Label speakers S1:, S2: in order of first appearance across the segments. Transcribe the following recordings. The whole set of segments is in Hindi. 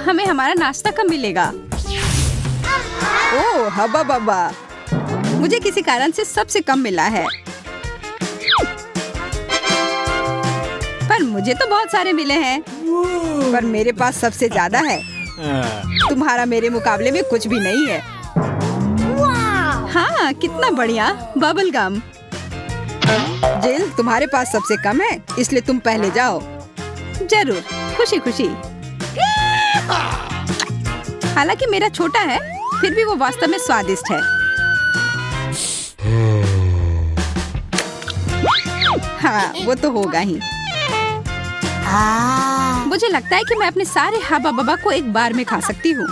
S1: हमें हमारा नाश्ता कब मिलेगा? ओह हब्बा बब्बा, मुझे किसी कारण से सबसे कम मिला है, पर मुझे तो बहुत सारे मिले हैं। पर मेरे पास सबसे ज्यादा है। तुम्हारा मेरे मुकाबले में कुछ भी नहीं है। हाँ, कितना बढ़िया बबल गम। जिल, तुम्हारे पास सबसे कम है, इसलिए तुम पहले जाओ। जरूर, खुशी खुशी। हालांकि मेरा छोटा है, फिर भी वो वास्तव में स्वादिष्ट है। हाँ, वो तो होगा ही। मुझे लगता है कि मैं अपने सारे हब्बा बब्बा को एक बार में खा सकती हूँ।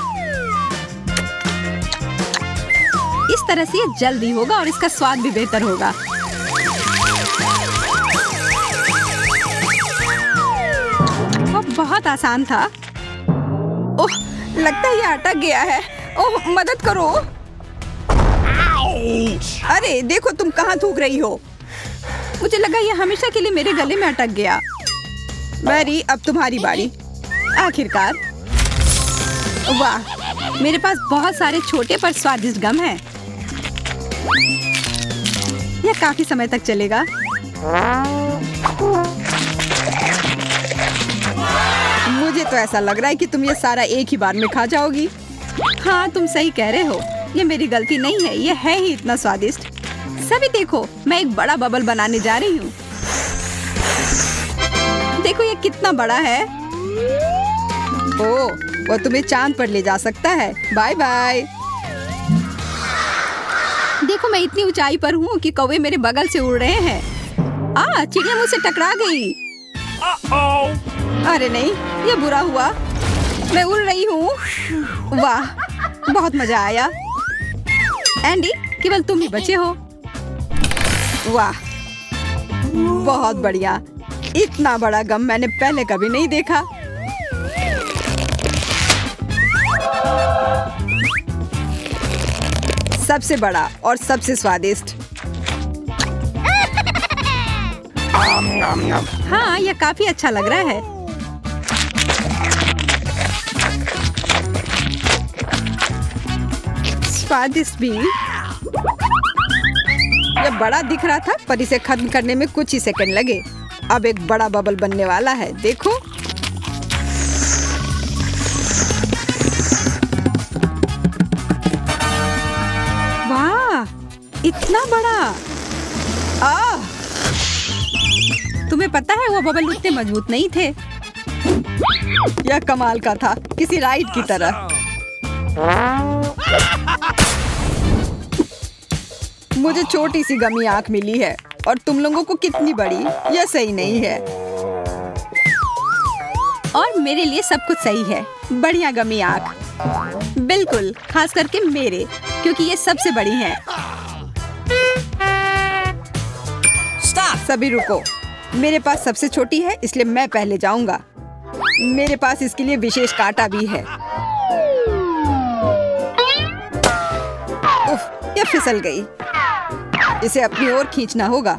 S1: इस तरह से ये जल्दी होगा और इसका स्वाद भी बेहतर होगा। वो बहुत आसान था। ओह, लगता है ये अटक गया है। ओह, मदद करो। अरे देखो, तुम कहाँ थूक रही हो। मुझे लगा ये हमेशा के लिए मेरे गले में अटक गया। मैरी, अब तुम्हारी बारी। आखिरकार। वाह, मेरे पास बहुत सारे छोटे पर स्वादिष्ट गम हैं। यह काफी समय तक चलेगा। मुझे तो ऐसा लग रहा है कि तुम ये सारा एक ही बार में खा जाओगी। हाँ, तुम सही कह रहे हो। ये मेरी गलती नहीं है, ये है ही इतना स्वादिष्ट। सभी देखो, मैं एक बड़ा बबल बनाने जा रही हूँ। देखो ये कितना बड़ा है। ओह, वो तुम्हें चांद पर ले जा सकता है। Bye bye. देखो, मैं इतनी ऊंचाई पर हूँ कि कौवे मेरे बगल से उड़ रहे हैं। चिड़िया मुझसे टकरा गई। अरे नहीं, ये बुरा हुआ। मैं उड़ रही हूँ। वाह, बहुत मजा आया। एंडी, केवल तुम ही बचे हो। वाह, बहुत बढ़िया। इतना बड़ा गम मैंने पहले कभी नहीं देखा। सबसे बड़ा और सबसे स्वादिष्ट। हाँ, यह काफी अच्छा लग रहा है। स्वादिष्ट भी। यह बड़ा दिख रहा था, पर इसे खत्म करने में कुछ ही सेकंड लगे। अब एक बड़ा बबल बनने वाला है, देखो। वाह, इतना बड़ा। तुम्हें पता है वो बबल उतने मजबूत नहीं थे। यह कमाल का था, किसी राइड की तरह। मुझे छोटी सी गमी आंख मिली है और तुम लोगों को कितनी बड़ी। यह सही नहीं है। और मेरे लिए सब कुछ सही है। बढ़िया गमी आंख। बिल्कुल, खास करके मेरे, क्योंकि ये सबसे बड़ी हैं। सभी रुको, मेरे पास सबसे छोटी है, इसलिए मैं पहले जाऊंगा। मेरे पास इसके लिए विशेष कांटा भी है। उफ, यह फिसल गई। इसे अपनी ओर खींचना होगा।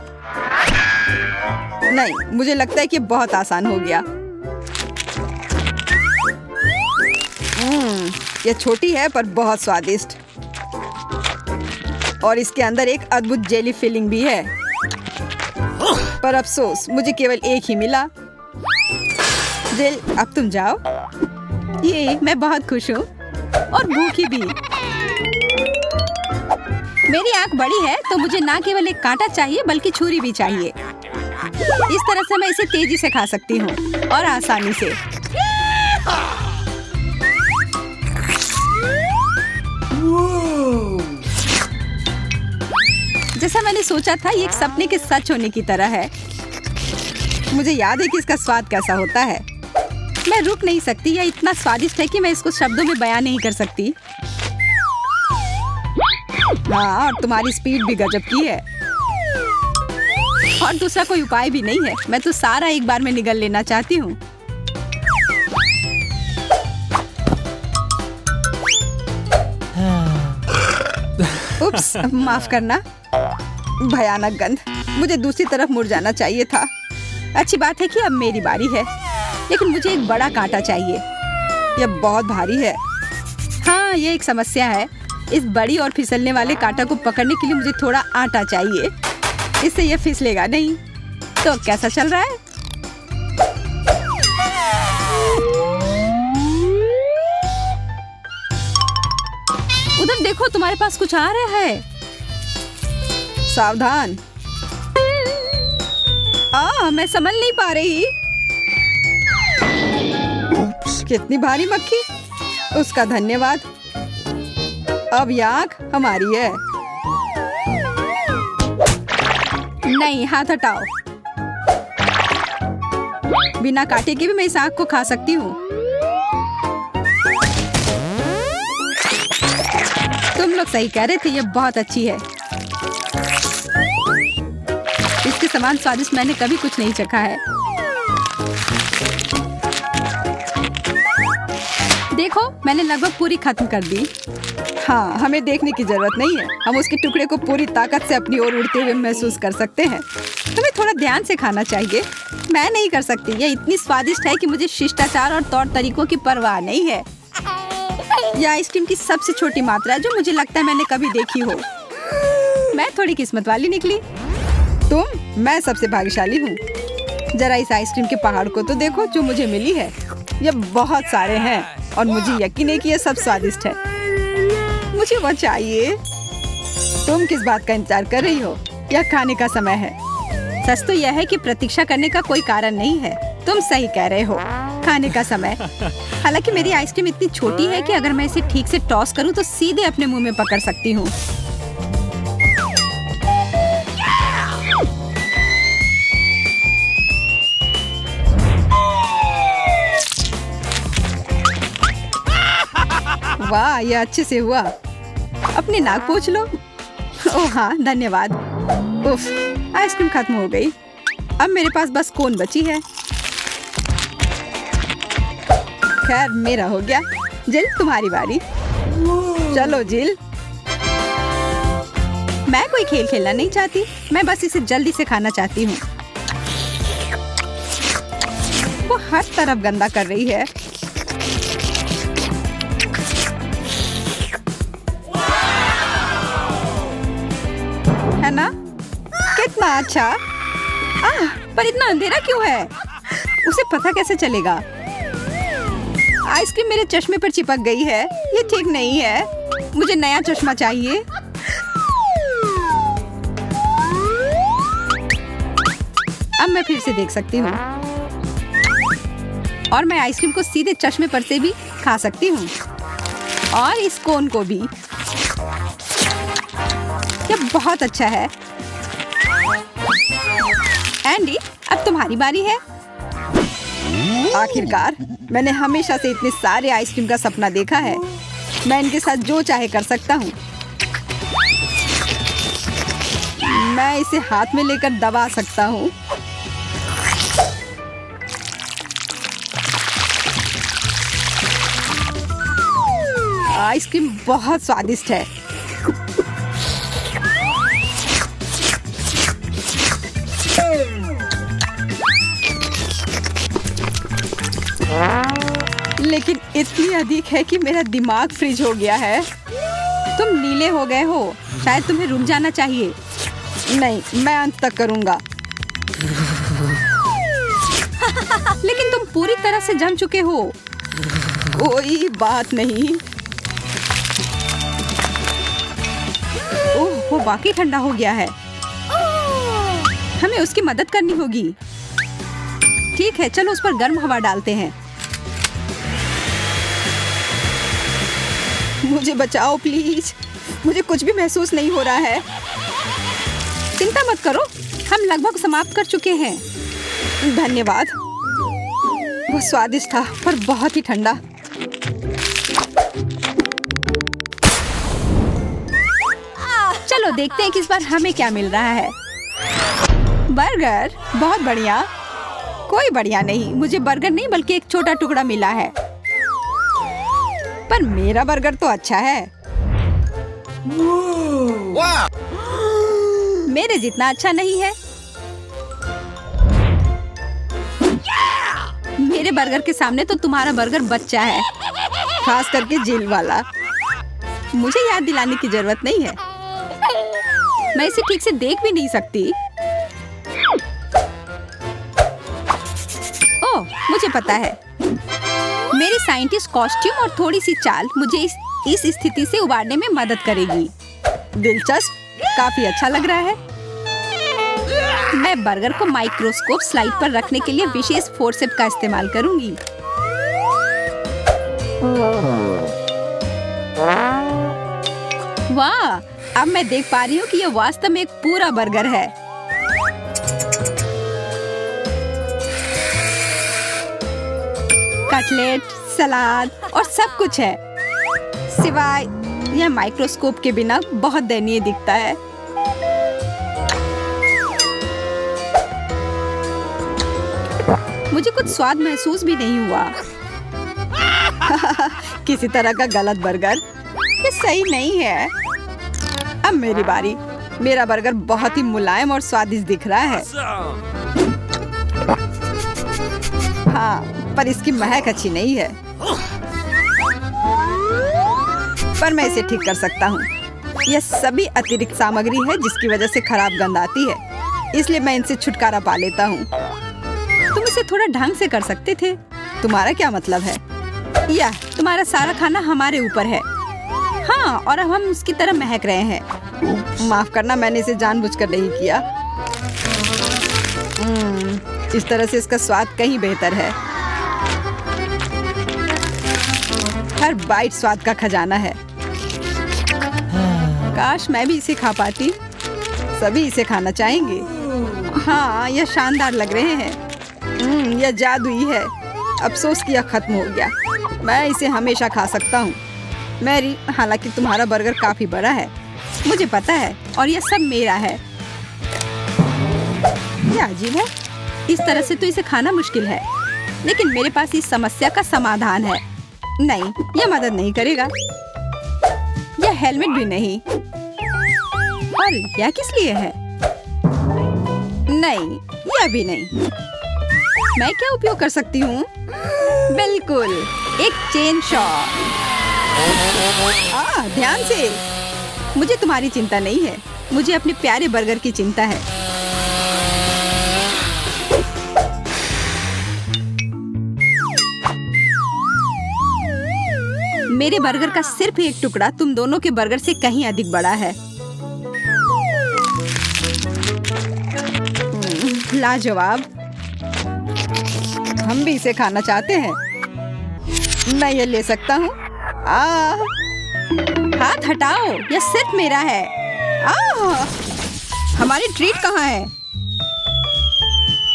S1: नहीं, मुझे लगता है कि बहुत आसान हो गया। यह छोटी है पर बहुत स्वादिष्ट। और इसके अंदर एक अद्भुत जेली फिलिंग भी है। पर अफसोस, मुझे केवल एक ही मिला। जेल, अब तुम जाओ। ये, मैं बहुत खुश हूँ और भूखी भी। मेरी आंख बड़ी है, तो मुझे ना केवल एक कांटा चाहिए बल्कि छुरी भी चाहिए। इस तरह से मैं इसे तेजी से खा सकती हूँ और आसानी से। जैसा मैंने सोचा था, ये एक सपने के सच होने की तरह है। मुझे याद है कि इसका स्वाद कैसा होता है। मैं रुक नहीं सकती। यह इतना स्वादिष्ट है कि मैं इसको शब्दों में बयान नहीं कर सकती। हाँ, और तुम्हारी स्पीड भी गजब की है। और दूसरा कोई उपाय भी नहीं है। मैं तो सारा एक बार में निगल लेना चाहती हूँ। उप्स, माफ करना। भयानक गंध। मुझे दूसरी तरफ मुड़ जाना चाहिए था। अच्छी बात है कि अब मेरी बारी है, लेकिन मुझे एक बड़ा कांटा चाहिए। यह बहुत भारी है। हाँ, ये एक समस्या है। इस बड़ी और फिसलने वाले कांटा को पकड़ने के लिए मुझे थोड़ा आटा चाहिए। इससे यह फिसलेगा नहीं। तो कैसा चल रहा है? उधर देखो, तुम्हारे पास कुछ आ रहा है। सावधान। मैं संभल नहीं पा रही। कितनी भारी मक्खी। उसका धन्यवाद। अब ये आंख हमारी है। नहीं, हाथ हटाओ। बिना काटे के भी मैं इस आंख को खा सकती हूँ। तुम लोग सही कह रहे थे, ये बहुत अच्छी है। इसके समान स्वादिष्ट मैंने कभी कुछ नहीं चखा है। देखो, मैंने लगभग पूरी खत्म कर दी। हाँ, हमें देखने की जरूरत नहीं है। हम उसके टुकड़े को पूरी ताकत से अपनी ओर उड़ते हुए महसूस कर सकते हैं। हमें थोड़ा ध्यान से खाना चाहिए। मैं नहीं कर सकती। यह इतनी स्वादिष्ट है कि मुझे शिष्टाचार और तौर तरीकों की परवाह नहीं है। यह आइसक्रीम की सबसे छोटी मात्रा है जो मुझे लगता है मैंने कभी देखी हो। मैं थोड़ी किस्मत वाली निकली। मैं सबसे भाग्यशाली हूँ। जरा इस आइसक्रीम के पहाड़ को तो देखो जो मुझे मिली है। ये बहुत सारे हैं और मुझे यकीन है कि ये सब स्वादिष्ट है। मुझे वो चाहिए। तुम किस बात का इंतजार कर रही हो? यह खाने का समय है। सच तो यह है कि प्रतीक्षा करने का कोई कारण नहीं है। तुम सही कह रहे हो, खाने का समय। हालांकि मेरी आइसक्रीम इतनी छोटी है कि अगर मैं इसे ठीक से टॉस करूं तो सीधे अपने मुंह में पकड़ सकती हूँ। वाह, ये अच्छे से हुआ। अपनी नाक पोंछ लो। ओह हाँ, धन्यवाद। उफ, आइसक्रीम खत्म हो गई। अब मेरे पास बस कोन बची है। खैर, मेरा हो गया। जिल, तुम्हारी बारी। चलो जिल। मैं कोई खेल खेलना नहीं चाहती। मैं बस इसे जल्दी से खाना चाहती हूँ। वो हर तरफ गंदा कर रही है। है ना? कितना अच्छा। पर इतना अंधेरा क्यों है? उसे पता कैसे चलेगा? आइसक्रीम मेरे चश्मे पर चिपक गई है। ये ठीक नहीं है। मुझे नया चश्मा चाहिए। अब मैं फिर से देख सकती हूँ और मैं आइसक्रीम को सीधे चश्मे पर से भी खा सकती हूँ और इस कोन को भी। यह बहुत अच्छा है। एंडी, अब तुम्हारी बारी है। आखिरकार, मैंने हमेशा से इतने सारे आइसक्रीम का सपना देखा है। मैं इनके साथ जो चाहे कर सकता हूँ। मैं इसे हाथ में लेकर दबा सकता हूँ। आइसक्रीम बहुत स्वादिष्ट है। लेकिन इतनी अधिक है कि मेरा दिमाग फ्रीज हो गया है। तुम नीले हो गए हो। शायद तुम्हें रुक जाना चाहिए। नहीं, मैं अंत तक करूंगा। लेकिन तुम पूरी तरह से जम चुके हो। कोई बात नहीं। ओह, वो वाकई ठंडा हो गया है। हमें उसकी मदद करनी होगी। ठीक है, चलो उस पर गर्म हवा डालते हैं। मुझे बचाओ प्लीज। मुझे कुछ भी महसूस नहीं हो रहा है। चिंता मत करो, हम लगभग समाप्त कर चुके हैं। धन्यवाद। वो स्वादिष्ट था पर बहुत ही ठंडा। चलो देखते हैं कि इस बार हमें क्या मिल रहा है। बर्गर, बहुत बढ़िया। कोई बढ़िया नहीं, मुझे बर्गर नहीं बल्कि एक छोटा टुकड़ा मिला है। पर मेरा बर्गर तो अच्छा है। मेरे जितना अच्छा नहीं है। मेरे बर्गर के सामने तो तुम्हारा बर्गर बच्चा है, खास करके जेल वाला। मुझे याद दिलाने की जरूरत नहीं है, मैं इसे ठीक से देख भी नहीं सकती। ओह, मुझे पता है। मेरी साइंटिस्ट कॉस्ट्यूम और थोड़ी सी चाल मुझे इस स्थिति से उबारने में मदद करेगी। दिलचस्प, काफी अच्छा लग रहा है। मैं बर्गर को माइक्रोस्कोप स्लाइड पर रखने के लिए विशेष फोर्सेप का इस्तेमाल करूंगी। वाह, अब मैं देख पा रही हूँ कि यह वास्तव में एक पूरा बर्गर है। कटलेट, सलाद और सब कुछ है, सिवाय यह माइक्रोस्कोप के बिना बहुत दयनीय दिखता है। मुझे कुछ स्वाद महसूस भी नहीं हुआ। किसी तरह का गलत बर्गर, ये सही नहीं है। अब मेरी बारी। मेरा बर्गर बहुत ही मुलायम और स्वादिष्ट दिख रहा है। हाँ, पर इसकी महक अच्छी नहीं है। पर मैं इसे ठीक कर सकता हूँ। यह सभी अतिरिक्त सामग्री है जिसकी वजह से खराब गंध आती है, इसलिए मैं इनसे छुटकारा पा लेता हूँ। तुम इसे थोड़ा ढंग से कर सकते थे। तुम्हारा क्या मतलब है? यह तुम्हारा सारा खाना हमारे ऊपर है। हाँ, और अब हम उसकी तरह महक रहे हैं। माफ करना, मैंने इसे जानबूझकर नहीं किया। इस तरह से इसका स्वाद कहीं बेहतर है। हर बाइट स्वाद का खजाना है। काश मैं भी इसे खा पाती। सभी इसे खाना चाहेंगे। हाँ, यह शानदार लग रहे हैं। यह जादुई है। अफसोस कि यह खत्म हो गया। मैं इसे हमेशा खा सकता हूँ। मैरी, हालांकि तुम्हारा बर्गर काफी बड़ा है, मुझे पता है, और यह सब मेरा है। यह अजीब है। इस तरह से तो इसे खाना मुश्किल है, लेकिन मेरे पास इस समस्या का समाधान है। नहीं, यह मदद नहीं करेगा। यह हेलमेट भी नहीं। और यह किस लिए है? नहीं, यह भी नहीं। मैं क्या उपयोग कर सकती हूँ? बिल्कुल, एक चेन शॉ। ध्यान से। मुझे तुम्हारी चिंता नहीं है, मुझे अपने प्यारे बर्गर की चिंता है। मेरे बर्गर का सिर्फ एक टुकड़ा तुम दोनों के बर्गर से कहीं अधिक बड़ा है। लाजवाब। हम भी इसे खाना चाहते हैं। मैं ये ले सकता हूँ? हाथ हटाओ, यह सिर्फ मेरा है। हमारी ट्रीट कहाँ है?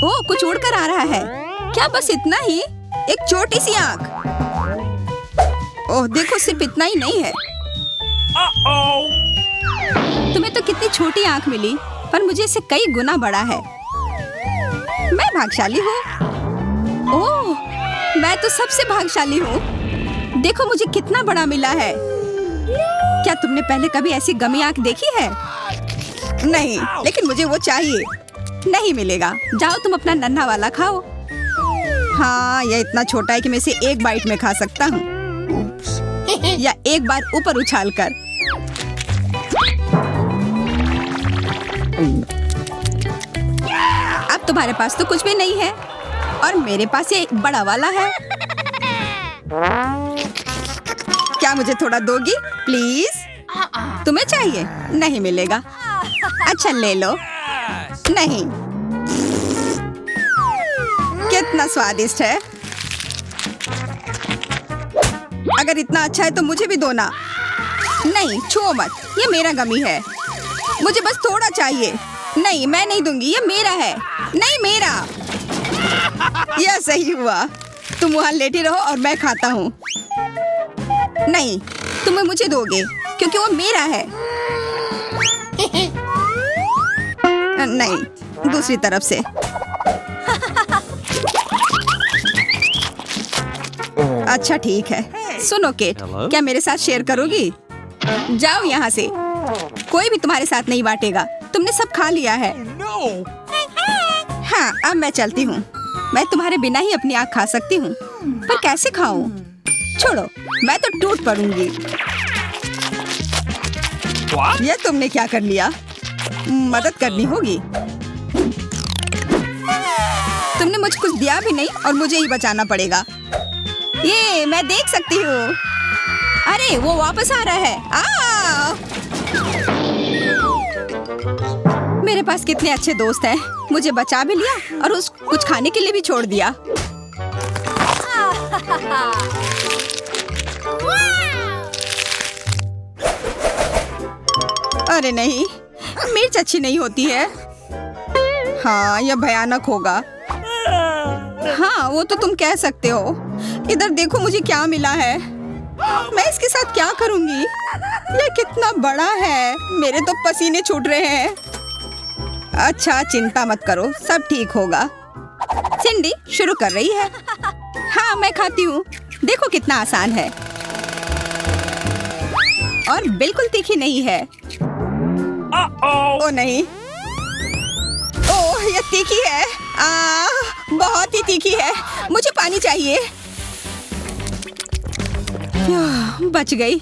S1: ओह, कुछ उड़कर आ रहा है। क्या बस इतना ही? एक छोटी सी आंख। ओह देखो, सिर्फ इतना ही नहीं है। तुम्हें तो कितनी छोटी आंख मिली, पर मुझे इससे कई गुना बड़ा है। मैं भाग्यशाली हूँ। ओह, मैं तो सबसे भाग्यशाली हूँ। देखो मुझे कितना बड़ा मिला है। क्या तुमने पहले कभी ऐसी गमी आंख देखी है? नहीं, लेकिन मुझे वो चाहिए। नहीं मिलेगा। जाओ तुम अपना नन्हा वाला खाओ। हाँ, यह इतना छोटा है कि मैं इसे एक बाइट में खा सकता हूँ, या एक बार ऊपर उछाल कर। अब तुम्हारे पास तो कुछ भी नहीं है, और मेरे पास ये बड़ा वाला है। क्या मुझे थोड़ा दोगी प्लीज? तुम्हें चाहिए? नहीं मिलेगा। अच्छा ले लो। नहीं। कितना स्वादिष्ट है। अगर इतना अच्छा है तो मुझे भी दो ना। नहीं, छुओ मत, ये मेरा गमी है। मुझे बस थोड़ा चाहिए। नहीं, मैं नहीं दूंगी, ये मेरा है। नहीं, मेरा। यह सही हुआ। तुम वहाँ लेटी रहो और मैं खाता हूँ। नहीं, तुम्हें मुझे दोगे क्योंकि वो मेरा है। नहीं, दूसरी तरफ से। अच्छा ठीक है। सुनो केट, क्या मेरे साथ शेयर करोगी? जाओ यहाँ से। कोई भी तुम्हारे साथ नहीं बांटेगा। तुमने सब खा लिया है। हाँ, अब मैं चलती हूँ। मैं तुम्हारे बिना ही अपनी आँख खा सकती हूँ, पर कैसे खाऊं? छोड़ो, मैं तो टूट पड़ूंगी। ये तुमने क्या कर लिया? मदद करनी होगी। तुमने मुझे कुछ दिया भी नहीं और मुझे ही बचाना पड़ेगा। ये मैं देख सकती हूँ। अरे वो वापस आ रहा है। मेरे पास कितने अच्छे दोस्त हैं। मुझे बचा भी लिया और उस कुछ खाने के लिए भी छोड़ दिया। अरे नहीं, मिर्च अच्छी नहीं होती है। हाँ, यह भयानक होगा। हाँ, वो तो तुम कह सकते हो। इधर देखो मुझे क्या मिला है। मैं इसके साथ क्या करूंगी? यह कितना बड़ा है। मेरे तो पसीने छूट रहे हैं। अच्छा, चिंता मत करो, सब ठीक होगा। सिंडी शुरू कर रही है। हाँ, मैं खाती हूँ। देखो कितना आसान है और बिल्कुल तीखी नहीं है। ओ नहीं, ओह यह तीखी है। बहुत ही तीखी है। मुझे पानी चाहिए। बच गई।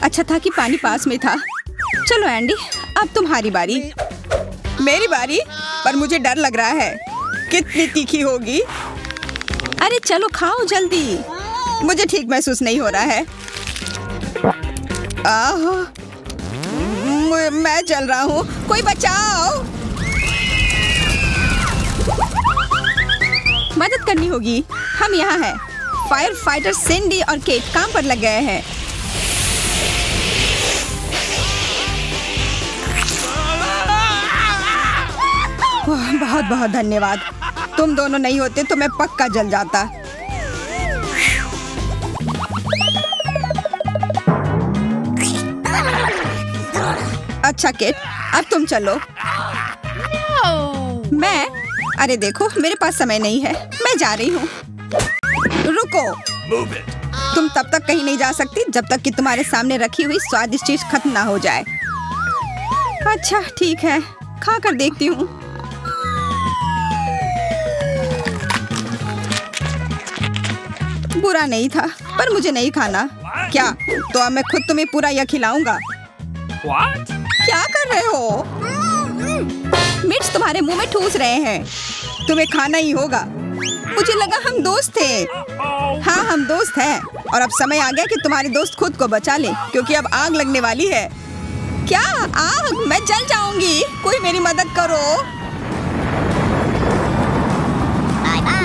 S1: अच्छा था कि पानी पास में था। चलो एंडी, अब तुम्हारी बारी। मेरी बारी? पर मुझे डर लग रहा है। कितनी तीखी होगी? अरे चलो खाओ जल्दी। मुझे ठीक महसूस नहीं हो रहा है। मैं जल रहा हूँ, कोई बचाओ। मदद करनी होगी। हम यहाँ हैं। फायर फाइटर सिंडी और केट काम पर लग गए हैं। बहुत बहुत धन्यवाद। तुम दोनों नहीं होते तो मैं पक्का जल जाता। अच्छा केट, अब तुम चलो। मैं? अरे देखो, मेरे पास समय नहीं है। मैं जा रही हूँ। रुको, तुम तब तक कहीं नहीं जा सकती जब तक कि तुम्हारे सामने रखी हुई स्वादिष्ट चीज खत्म ना हो जाए। अच्छा ठीक है, खा कर देखती हूँ। बुरा नहीं था, पर मुझे नहीं खाना। क्या? तो अब मैं खुद तुम्हें पूरा यह खिलाऊंगा। क्या कर रहे हो? मिर्च तुम्हारे मुंह में ठूस रहे हैं। तुम्हें खाना ही होगा। मुझे लगा हम दोस्त थे। हाँ, हम दोस्त हैं और अब समय आ गया कि तुम्हारे दोस्त खुद को बचा ले, क्योंकि अब आग लगने वाली है। क्या आग? मैं जल जाऊंगी। कोई मेरी मदद करो।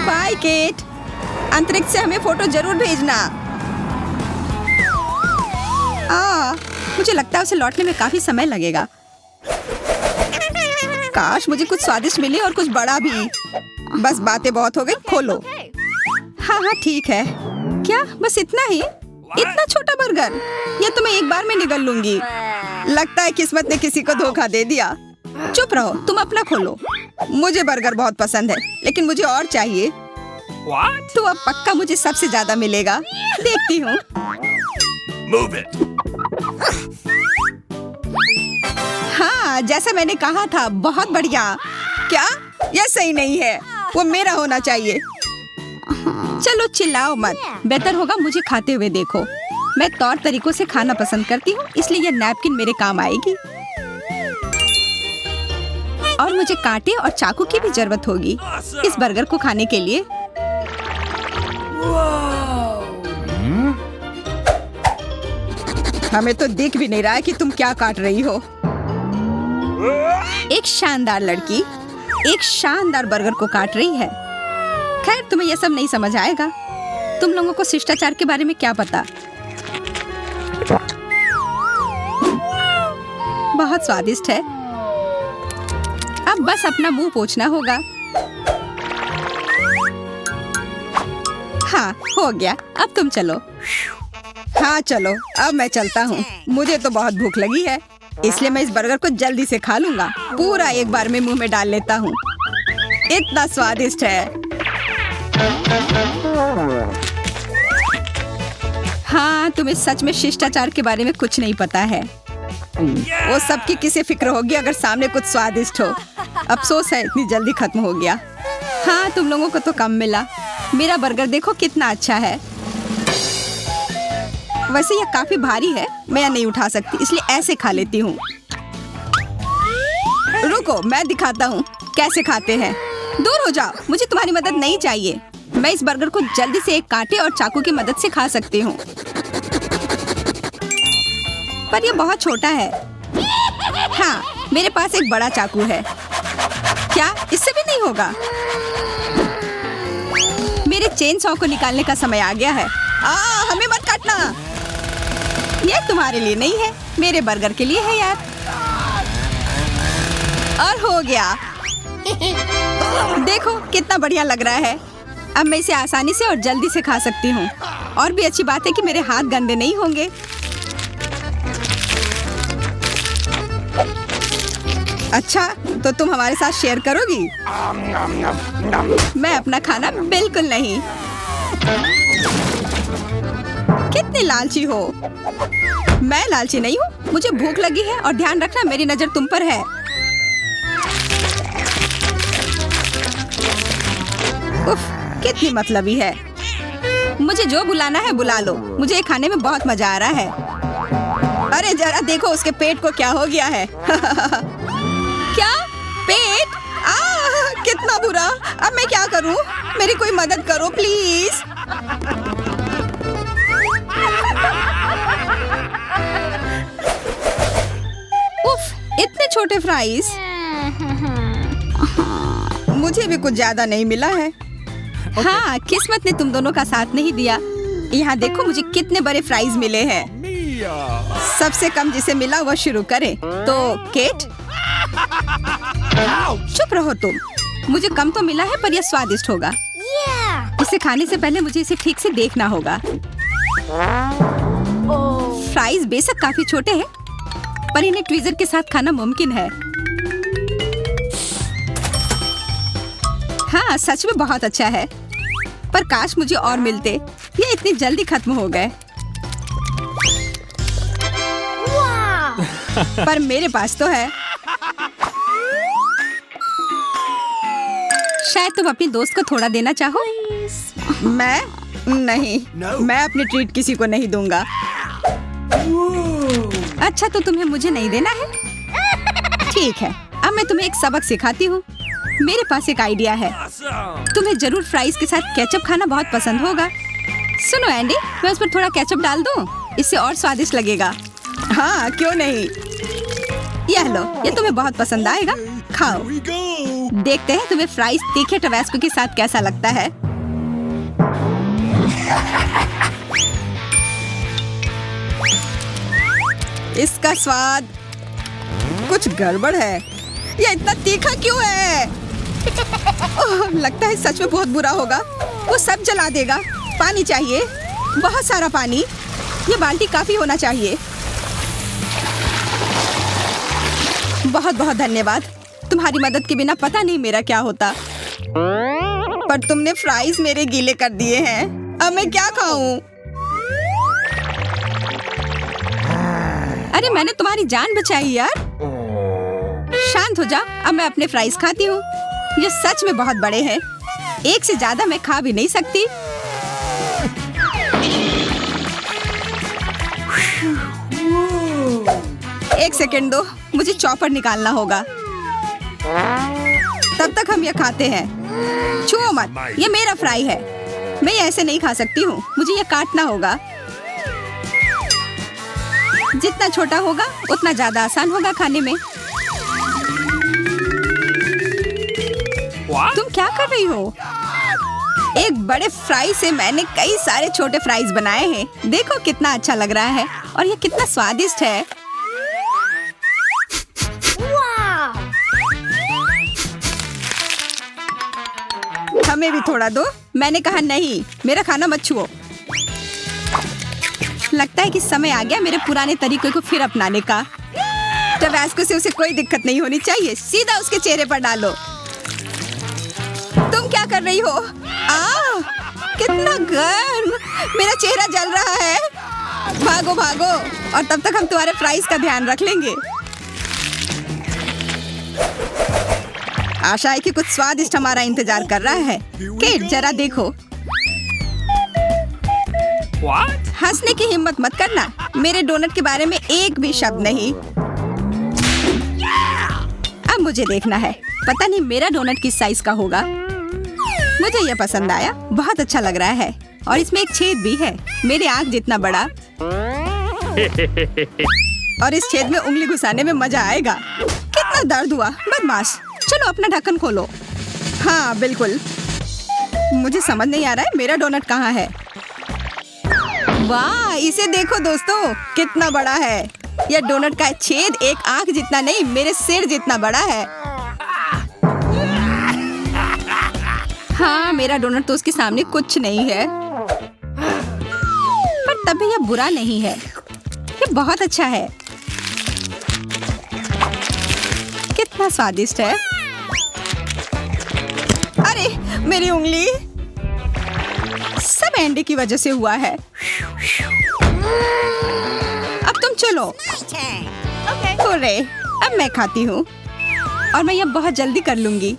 S1: Bye Kate. अंतरिक्ष से हमें फोटो जरूर भेजना। मुझे लगता है उसे लौटने में काफी समय लगेगा। काश मुझे कुछ स्वादिष्ट मिले और कुछ बड़ा भी। बस बातें बहुत हो गई, खोलो। हाँ हाँ ठीक है। क्या बस इतना ही? इतना छोटा बर्गर? ये तो मैं एक बार में निगल लूंगी। लगता है किस्मत ने किसी को धोखा दे दिया। चुप रहो, तुम अपना खोलो। मुझे बर्गर बहुत पसंद है, लेकिन मुझे और चाहिए। तो अब पक्का मुझे सबसे ज्यादा मिलेगा। देखती हूँ। हाँ, जैसा मैंने कहा था, बहुत बढ़िया। क्या? यह सही नहीं है। वो मेरा होना चाहिए। चलो चिल्लाओ मत। बेहतर होगा मुझे खाते हुए देखो। मैं तौर तरीकों से खाना पसंद करती हूँ, इसलिए यह नैपकिन मेरे काम आएगी। और मुझे कांटे और चाकू की भी जरूरत होगी इस बर्गर को खाने के लिए। हमें तो दिख भी नहीं रहा है कि तुम क्या काट रही हो। एक शानदार लड़की एक शानदार बर्गर को काट रही है। खैर, तुम्हें यह सब नहीं समझ आएगा। तुम लोगों को शिष्टाचार के बारे में क्या पता। बहुत स्वादिष्ट है। अब बस अपना मुंह पोंछना होगा। हाँ, हो गया। अब तुम चलो। हाँ चलो, अब मैं चलता हूँ। मुझे तो बहुत भूख लगी है, इसलिए मैं इस बर्गर को जल्दी से खा लूंगा। पूरा एक बार में मुंह में डाल लेता हूँ। इतना स्वादिष्ट है। हाँ, तुम्हें सच में शिष्टाचार के बारे में कुछ नहीं पता है। वो सबकी किसे फिक्र होगी अगर सामने कुछ स्वादिष्ट हो। अफसोस है इतनी जल्दी खत्म हो गया। हाँ, तुम लोगों को तो कम मिला। मेरा बर्गर देखो कितना अच्छा है। वैसे यह काफी भारी है, मैं यह नहीं उठा सकती, इसलिए ऐसे खा लेती हूँ। रुको, मैं दिखाता हूँ कैसे खाते हैं। दूर हो जाओ, मुझे तुम्हारी मदद नहीं चाहिए। मैं इस बर्गर को जल्दी से एक कांटे और चाकू की मदद से खा सकती हूँ, पर यह बहुत छोटा है। हाँ, मेरे पास एक बड़ा चाकू है। क्या इससे भी नहीं होगा? मेरे चेन सॉ को निकालने का समय आ गया है। हमें मत काटना। यह तुम्हारे लिए नहीं है, मेरे बर्गर के लिए है यार। और हो गया। देखो कितना बढ़िया लग रहा है। अब मैं इसे आसानी से और जल्दी से खा सकती हूँ। और भी अच्छी बात है कि मेरे हाथ गंदे नहीं होंगे। अच्छा, तो तुम हमारे साथ शेयर करोगी? मैं अपना खाना बिल्कुल नहीं। कितनी लालची हो। मैं लालची नहीं हूँ, मुझे भूख लगी है और ध्यान रखना मेरी नजर तुम पर है। उफ, कितनी मतलबी है। मुझे जो बुलाना है बुला लो, मुझे ये खाने में बहुत मजा आ रहा है। अरे जरा देखो उसके पेट को क्या हो गया है। क्या पेट? कितना बुरा। अब मैं क्या करूं? मेरी कोई मदद करो प्लीज। उफ, इतने छोटे फ्राइज। मुझे भी कुछ ज्यादा नहीं मिला है। हाँ, किस्मत ने तुम दोनों का साथ नहीं दिया। यहाँ देखो मुझे कितने बड़े फ्राइज मिले हैं। सबसे कम जिसे मिला वह शुरू करे। तो केट, चुप रहो तुम। मुझे कम तो मिला है पर यह स्वादिष्ट होगा। इसे खाने से पहले मुझे इसे ठीक से देखना होगा। फ्राइज बेशक काफी छोटे हैं, पर इन्हें ट्वीजर के साथ खाना मुमकिन है। हाँ, सच में बहुत अच्छा है, पर काश मुझे और मिलते। ये इतनी जल्दी खत्म हो गए। पर मेरे पास तो है। शायद तुम अपनी दोस्त को थोड़ा देना चाहो। मैं नहीं, मैं अपनी ट्रीट किसी को नहीं दूंगा। अच्छा, तो तुम्हें मुझे नहीं देना है? ठीक है, अब मैं तुम्हें एक सबक सिखाती हूँ। मेरे पास एक आइडिया है। तुम्हें जरूर फ्राइज के साथ केचप खाना बहुत पसंद होगा। सुनो एंडी, मैं उस पर थोड़ा केचप डाल दूँ, इससे और स्वादिष्ट लगेगा। हाँ, क्यों नहीं। यह लो, ये तुम्हें बहुत पसंद आएगा। खाओ। देखते हैं तुम्हें फ्राइज तीखे टबैस्को के साथ कैसा लगता है। इसका स्वाद कुछ गड़बड़ है। यह इतना तीखा क्यों है? ओह, लगता है सच में बहुत बुरा होगा। वो सब जला देगा। पानी चाहिए, बहुत सारा पानी। ये बाल्टी काफी होना चाहिए। बहुत बहुत धन्यवाद। तुम्हारी मदद के बिना पता नहीं मेरा क्या होता। पर तुमने फ्राइज मेरे गीले कर दिए हैं। अब मैं क्या खाऊं? अरे मैंने तुम्हारी जान बचाई यार। शांत हो जा, अब मैं अपने फ्राइज खाती हूँ। ये सच में बहुत बड़े हैं। एक से ज्यादा मैं खा भी नहीं सकती। एक सेकंड दो, मुझे चॉपर निकालना होगा। तब तक हम ये खाते हैं। छुओ मत, ये मेरा फ्राई है। मैं ये ऐसे नहीं खा सकती हूँ, मुझे ये काटना होगा। जितना छोटा होगा उतना ज्यादा आसान होगा खाने में। तुम क्या कर रही हो? एक बड़े फ्राई से मैंने कई सारे छोटे फ्राइज बनाए हैं। देखो कितना अच्छा लग रहा है और ये कितना स्वादिष्ट है। हमें भी थोड़ा दो। मैंने कहा नहीं, मेरा खाना मत छुओ। लगता है कि समय आ गया मेरे पुराने तरीके को फिर अपनाने का। टबैस्को से उसे कोई दिक्कत नहीं होनी चाहिए। सीधा उसके चेहरे पर डालो। तुम क्या कर रही हो? कितना गर्म! मेरा चेहरा जल रहा है। भागो भागो, और तब तक हम तुम्हारे फ्राइज का ध्यान रख लेंगे। आशा है कि कुछ स्वादिष्ट हमारा इंतजार कर रहा है। केट जरा देखो। हंसने की हिम्मत मत करना। मेरे डोनट के बारे में एक भी शब्द नहीं। अब मुझे देखना है। पता नहीं मेरा डोनट किस साइज का होगा। मुझे यह पसंद आया, बहुत अच्छा लग रहा है और इसमें एक छेद भी है, मेरी आंख जितना बड़ा। और इस छेद में उंगली घुसाने में मजा आएगा। कितना दर्द हुआ, बदमाश। चलो अपना ढक्कन खोलो। हाँ बिल्कुल। मुझे समझ नहीं आ रहा है मेरा डोनट कहाँ है। वाह, इसे देखो दोस्तों, कितना बड़ा है। यह डोनट का छेद एक आंख जितना नहीं, मेरे सिर जितना बड़ा है। हाँ, मेरा डोनट तो उसके सामने कुछ नहीं है, पर तभी यह बुरा नहीं है। ये बहुत अच्छा है। कितना स्वादिष्ट है। अरे मेरी उंगली, सब एंडी की वजह से हुआ है। अब तुम चलो। हुर्रे, अब मैं खाती हूँ और मैं यह बहुत जल्दी कर लूंगी।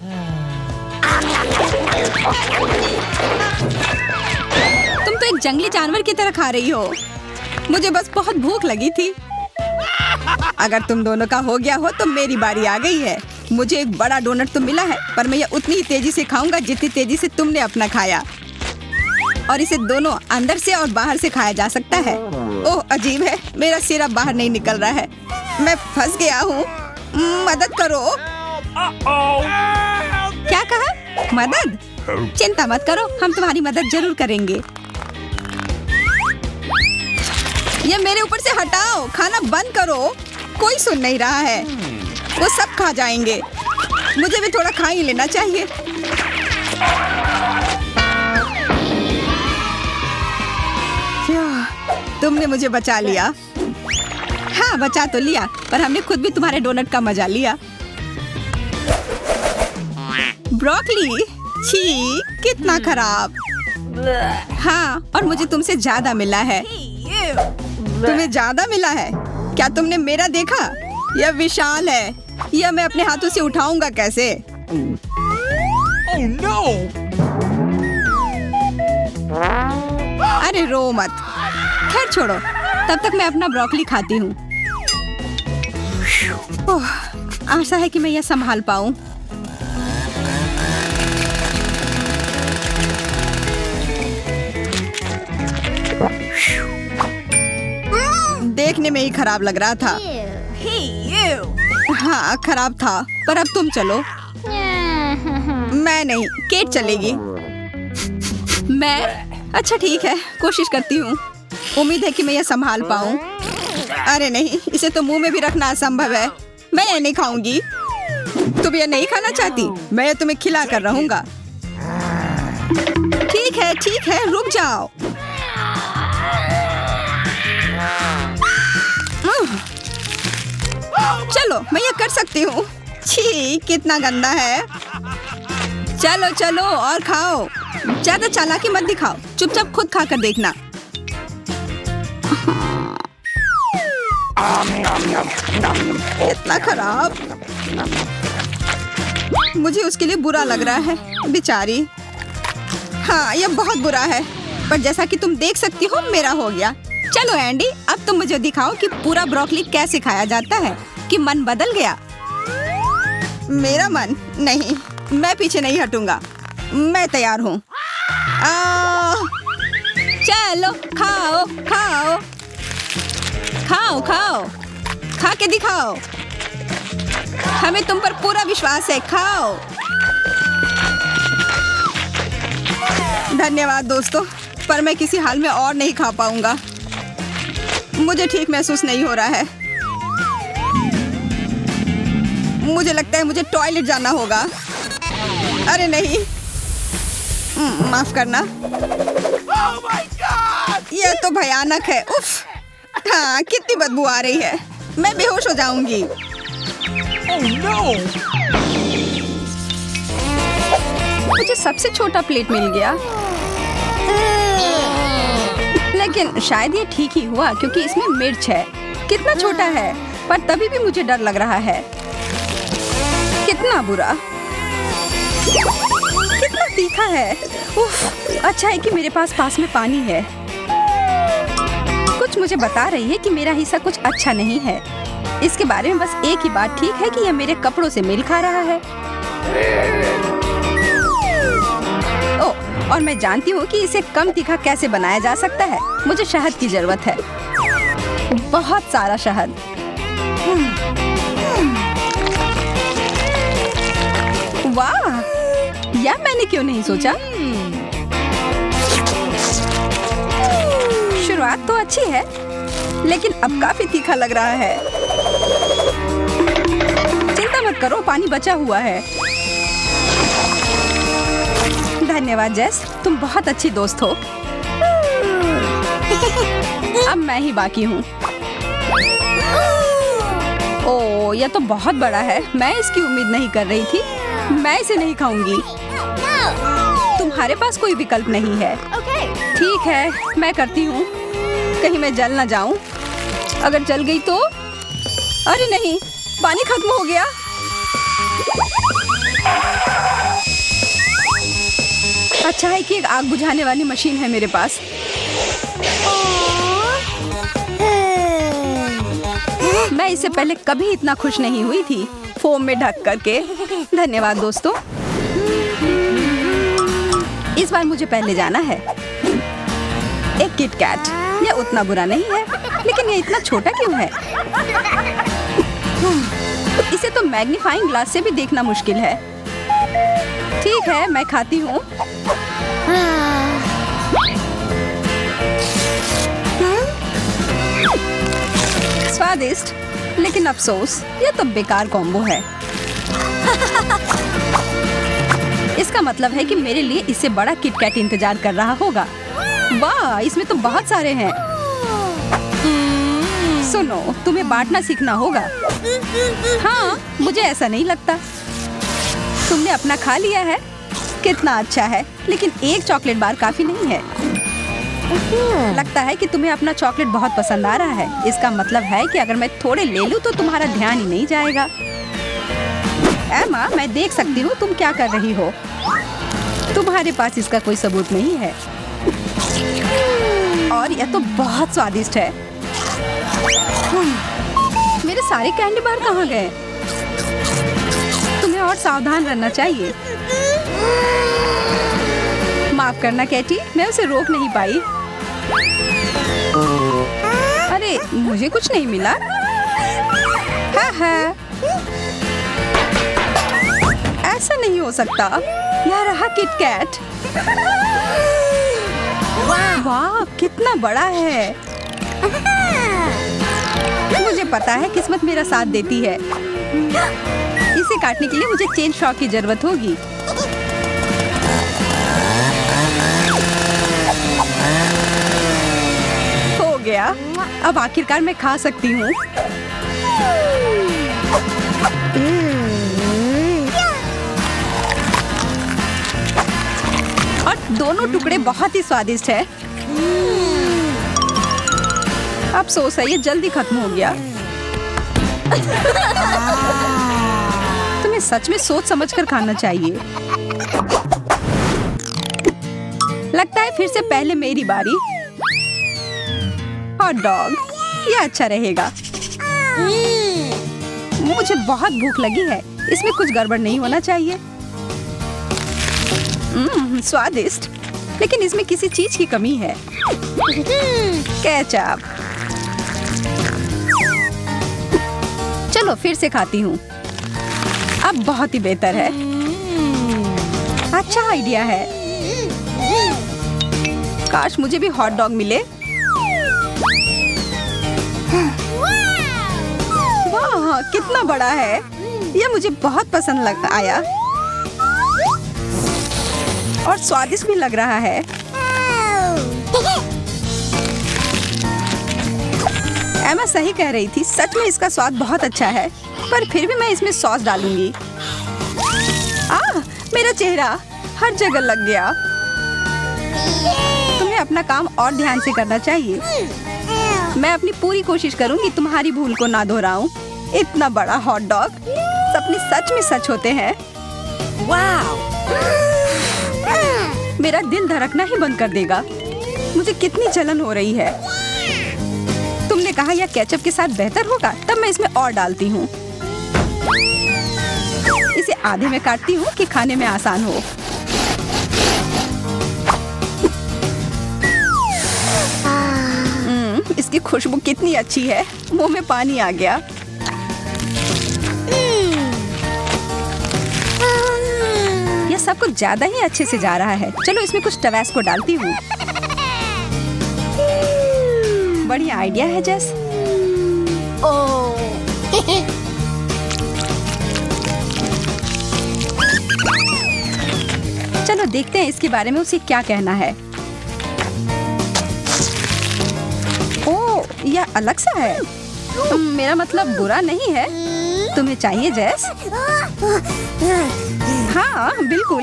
S1: तुम तो एक जंगली जानवर की तरह खा रही हो। मुझे बस बहुत भूख लगी थी। अगर तुम दोनों का हो गया हो तो मेरी बारी आ गई है। मुझे एक बड़ा डोनट तो मिला है, पर मैं यह उतनी ही तेजी से खाऊंगा जितनी तेजी से तुमने अपना खाया। और इसे दोनों अंदर से और बाहर से खाया जा सकता है। ओह अजीब है, मेरा सिर अब बाहर नहीं निकल रहा है। मैं फंस गया हूँ, मदद करो। क्या कहा? मदद? चिंता मत करो, हम तुम्हारी मदद जरूर करेंगे। ये मेरे ऊपर से हटाओ, खाना बंद करो। कोई सुन नहीं रहा है, वो सब खा जाएंगे। मुझे भी थोड़ा खा ही लेना चाहिए। तुमने मुझे बचा लिया। हाँ बचा तो लिया, पर हमने खुद भी तुम्हारे डोनट का मजा लिया। ब्रोकली, छी, कितना खराब। हाँ, और मुझे तुमसे ज्यादा मिला है। तुम्हें ज्यादा मिला है? क्या तुमने मेरा देखा? यह विशाल है। यह मैं अपने हाथों से उठाऊंगा कैसे? Oh, no! अरे रो मत। खैर छोड़ो, तब तक मैं अपना ब्रोकली खाती हूँ। आशा है कि मैं यह संभाल पाऊँ। देखने में ही खराब लग रहा था। हाँ खराब था, पर अब तुम चलो। मैं नहीं, केट चलेगी। मैं? अच्छा ठीक है, कोशिश करती हूँ। उम्मीद है कि मैं यह संभाल पाऊँ। अरे नहीं, इसे तो मुंह में भी रखना असंभव है। मैं ये नहीं खाऊंगी। तुम ये नहीं खाना चाहती? मैं ये तुम्हें खिला कर रहूंगा। ठीक है, रुक जाओ। चलो, मैं ये कर सकती हूँ। छी, कितना गंदा है। चलो चलो और खाओ। ज्यादा चालाकी मत दिखाओ, चुपचाप खुद खाकर देखना। इतना खराब। मुझे उसके लिए बुरा लग रहा है, बेचारी। हाँ, यह बहुत बुरा है, पर जैसा कि तुम देख सकती हो मेरा हो गया। चलो एंडी, अब तुम मुझे दिखाओ कि पूरा ब्रोकली कैसे खाया जाता है। कि मन बदल गया? मेरा मन नहीं, मैं पीछे नहीं हटूंगा। मैं तैयार हूँ। चलो खाओ खाओ खाओ खाओ, खा के दिखाओ। हमें तुम पर पूरा विश्वास है, खाओ। धन्यवाद दोस्तों, पर मैं किसी हाल में और नहीं खा पाऊंगा। मुझे ठीक महसूस नहीं हो रहा है। मुझे लगता है मुझे टॉयलेट जाना होगा। अरे नहीं, माफ करना। Oh my God! यह तो भयानक है। उफ, हाँ, कितनी बदबू आ रही है। मैं बेहोश हो जाऊंगी। Oh no! मुझे सबसे छोटा प्लेट मिल गया, लेकिन शायद ये ठीक ही हुआ क्योंकि इसमें मिर्च है। कितना छोटा है, पर तभी भी मुझे डर लग रहा है। कितना बुरा। कितना तीखा है। उफ, अच्छा है कि मेरे पास में पानी है। कुछ मुझे बता रही है कि मेरा हिस्सा कुछ अच्छा नहीं है। इसके बारे में बस एक ही बात ठीक है कि यह मेरे कपड़ों से मेल खा रहा है। ओह, और मैं जानती हूँ कि इसे कम तीखा कैसे बनाया जा सकता है। मुझे शहद की जरूरत है, बहुत सारा शहद। वाह, यह मैंने क्यों नहीं सोचा। शुरुआत तो अच्छी है, लेकिन अब काफी तीखा लग रहा है। चिंता मत करो, पानी बचा हुआ है। धन्यवाद जेस, तुम बहुत अच्छी दोस्त हो। अब मैं ही बाकी हूँ। ओह, यह तो बहुत बड़ा है। मैं इसकी उम्मीद नहीं कर रही थी। मैं इसे नहीं खाऊंगी। तुम्हारे पास कोई विकल्प नहीं है। ठीक है, मैं करती हूँ। कहीं मैं जल ना जाऊं। अगर जल गई तो? अरे नहीं, पानी खत्म हो गया। अच्छा है कि एक आग बुझाने वाली मशीन है मेरे पास। मैं इससे पहले कभी इतना खुश नहीं हुई थी, फोम में ढक करके। धन्यवाद दोस्तों। इस बार मुझे पहले जाना है। एक किट कैट, यह उतना बुरा नहीं है, लेकिन यह इतना छोटा क्यों है? इसे तो मैग्नीफाइंग ग्लास से भी देखना मुश्किल है। ठीक है, मैं खाती हूँ। स्वादिष्ट, लेकिन अफसोस, यह तो बेकार कॉम्बो है। इसका मतलब है कि मेरे लिए इससे बड़ा किटकैट इंतजार कर रहा होगा। वाह, इसमें तो बहुत सारे हैं। सुनो, तुम्हें बांटना सीखना होगा। हाँ, मुझे ऐसा नहीं लगता। तुमने अपना खा लिया है। कितना अच्छा है, लेकिन एक चॉकलेट बार काफी नहीं है। लगता है कि तुम्हें अपना चॉकलेट बहुत पसंद आ रहा है। इसका मतलब है कि अगर मैं थोड़े ले लूं तो तुम्हारा ध्यान ही नहीं जाएगा। एमा, मैं देख सकती हूँ तुम क्या कर रही हो। तुम्हारे पास इसका कोई सबूत नहीं है। और यह तो बहुत स्वादिष्ट है। मेरे सारे कैंडी बार कहाँ गए? तुम्हें और सावधान रहना चाहिए। माफ करना कैटी, मैं उसे रोक नहीं पाई। अरे, मुझे कुछ नहीं मिला। हाँ। ऐसा नहीं हो सकता। यह रहा किटकैट। वाह, कितना बड़ा है। मुझे पता है किस्मत मेरा साथ देती है। इसे काटने के लिए मुझे चेन शॉक की जरूरत होगी। हो गया। अब आखिरकार मैं खा सकती हूँ। और दोनों टुकड़े बहुत ही स्वादिष्ट है। अफसोस है, ये जल्दी खत्म हो गया। तुम्हें सच में सोच समझकर खाना चाहिए। लगता है फिर से पहले मेरी बारी। हॉट डॉग, ये अच्छा रहेगा। मुझे बहुत भूख लगी है। इसमें कुछ गड़बड़ नहीं होना चाहिए। स्वादिष्ट, लेकिन इसमें किसी चीज की कमी है। केचप। चलो फिर से खाती हूँ। अब बहुत ही बेहतर है। अच्छा आइडिया है। काश मुझे भी हॉट डॉग मिले। वाह, कितना बड़ा है। यह मुझे बहुत पसंद आया और स्वादिष्ट भी लग रहा है। एमा सही कह रही थी, सच में इसका स्वाद बहुत अच्छा है। पर फिर भी मैं इसमें सॉस डालूंगी। मेरा चेहरा हर जगह लग गया। तुम्हें अपना काम और ध्यान से करना चाहिए। मैं अपनी पूरी कोशिश करूंगी तुम्हारी भूल को ना दोहराऊं। इतना बड़ा हॉट डॉग, सपने सच में सच होते हैं। वाह! मेरा दिल धड़कना ही बंद कर देगा। मुझे कितनी जलन हो रही है। तुमने कहा यह केचप के साथ बेहतर होगा, तब मैं इसमें और डालती हूँ। इसे आधे में काटती हूँ कि खाने में आसान हो। इसकी खुशबू कितनी अच्छी है, मुंह में पानी आ गया। यह सब कुछ ज्यादा ही अच्छे से जा रहा है। चलो इसमें कुछ टबैस्को डालती हूँ। बढ़िया आइडिया है जेस। चलो देखते हैं इसके बारे में उसे क्या कहना है। ओह, यह अलग सा है। मेरा मतलब बुरा नहीं है। तुम्हें चाहिए जेस? हाँ बिल्कुल।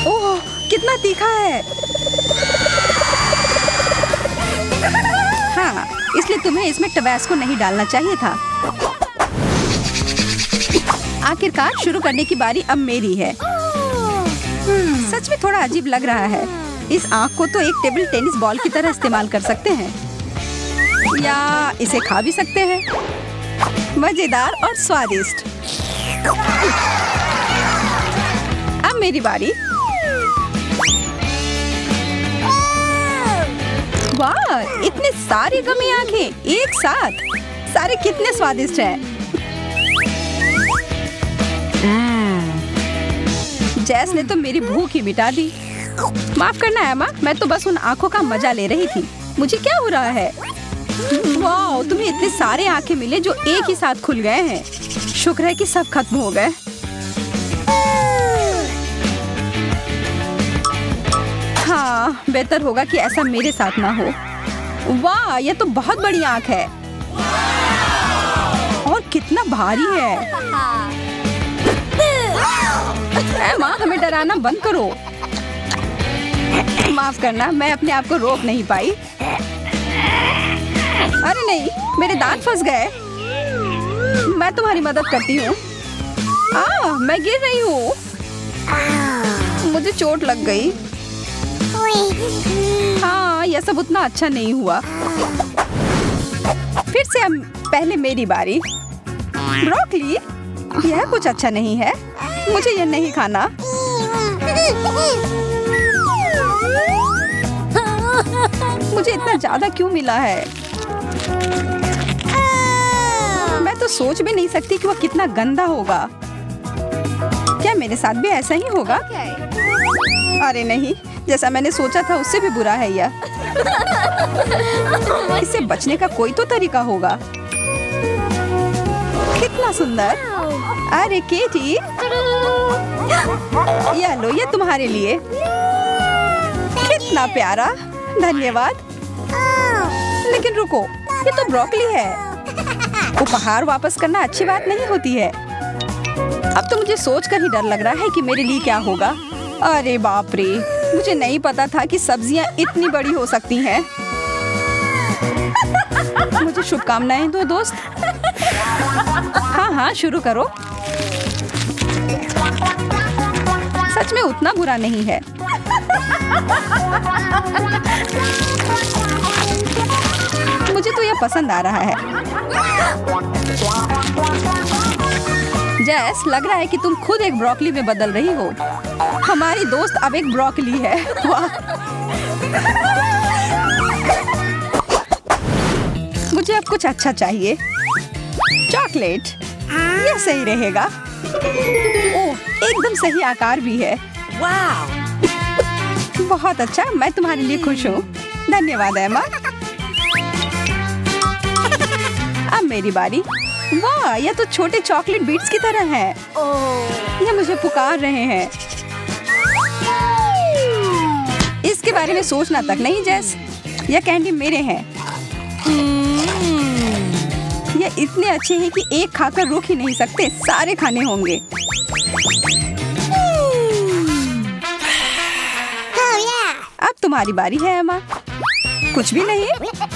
S1: ओह, कितना तीखा है। हाँ, इसलिए तुम्हें इसमें टबैस्को नहीं डालना चाहिए था। आखिरकार शुरू करने की बारी अब मेरी है। सच में थोड़ा अजीब लग रहा है। इस आँख को तो एक टेबल टेनिस बॉल की तरह इस्तेमाल कर सकते हैं, या इसे खा भी सकते हैं। मजेदार और स्वादिष्ट। अब मेरी बारी। वाह, इतने सारे गमी आंखें एक साथ। सारे कितने स्वादिष्ट हैं। जैस ने तो मेरी भूख ही मिटा दी। माफ करना एमा, मैं तो बस उन आंखों का मजा ले रही थी। मुझे क्या हो रहा है? वाह, तुम्हें इतने सारे आंखें मिले जो एक ही साथ खुल गए हैं। शुक्र है कि सब खत्म हो गए। हाँ, बेहतर होगा कि ऐसा मेरे साथ ना हो। वाह, यह तो बहुत बड़ी आंख है और कितना भारी है। माँ, हमें डराना बंद करो। माफ करना, मैं अपने आप को रोक नहीं पाई। अरे नहीं, मेरे दांत फंस गए। मैं तुम्हारी मदद करती हूँ। मैं गिर रही हूँ। मुझे चोट लग गई। हाँ, यह सब उतना अच्छा नहीं हुआ। फिर से अब पहले मेरी बारी। ब्रोकली, यह कुछ अच्छा नहीं है। मुझे यह नहीं खाना। मुझे इतना ज्यादा क्यों मिला है? मैं तो सोच भी नहीं सकती कि वह कितना गंदा होगा। क्या मेरे साथ भी ऐसा ही होगा? अरे नहीं, जैसा मैंने सोचा था उससे भी बुरा है यह। इससे बचने का कोई तो तरीका होगा। कितना सुंदर। अरे केटी, यह लो, ये तुम्हारे लिए। कितना प्यारा, धन्यवाद। लेकिन रुको, ये तो ब्रोकली है। उपहार वापस करना अच्छी बात नहीं होती है। अब तो मुझे सोचकर ही डर लग रहा है कि मेरे लिए क्या होगा। अरे बाप रे, मुझे नहीं पता था कि सब्जियां इतनी बड़ी हो सकती हैं। मुझे शुभकामनाएं दो दोस्त। हाँ, शुरू करो। सच में उतना बुरा नहीं है। मुझे तो यह पसंद आ रहा है। जैस, लग रहा है कि तुम खुद एक ब्रोकली में बदल रही हो। हमारी दोस्त अब एक ब्रोकली है। वाह। मुझे अब कुछ अच्छा चाहिए। चॉकलेट, यह सही रहेगा। ओह, एकदम सही आकार भी है। वाह, बहुत अच्छा। मैं तुम्हारे लिए खुश हूँ। धन्यवाद एमा। अब मेरी बारी। वाह, यह तो छोटे चॉकलेट बीट्स की तरह है। यह मुझे पुकार रहे हैं। इसके बारे में सोचना तक नहीं जैस। यह कैंडी मेरे हैं। यह इतने अच्छे हैं कि एक खाकर रुक ही नहीं सकते। सारे खाने होंगे। अब तुम्हारी बारी है एमा। कुछ भी नहीं?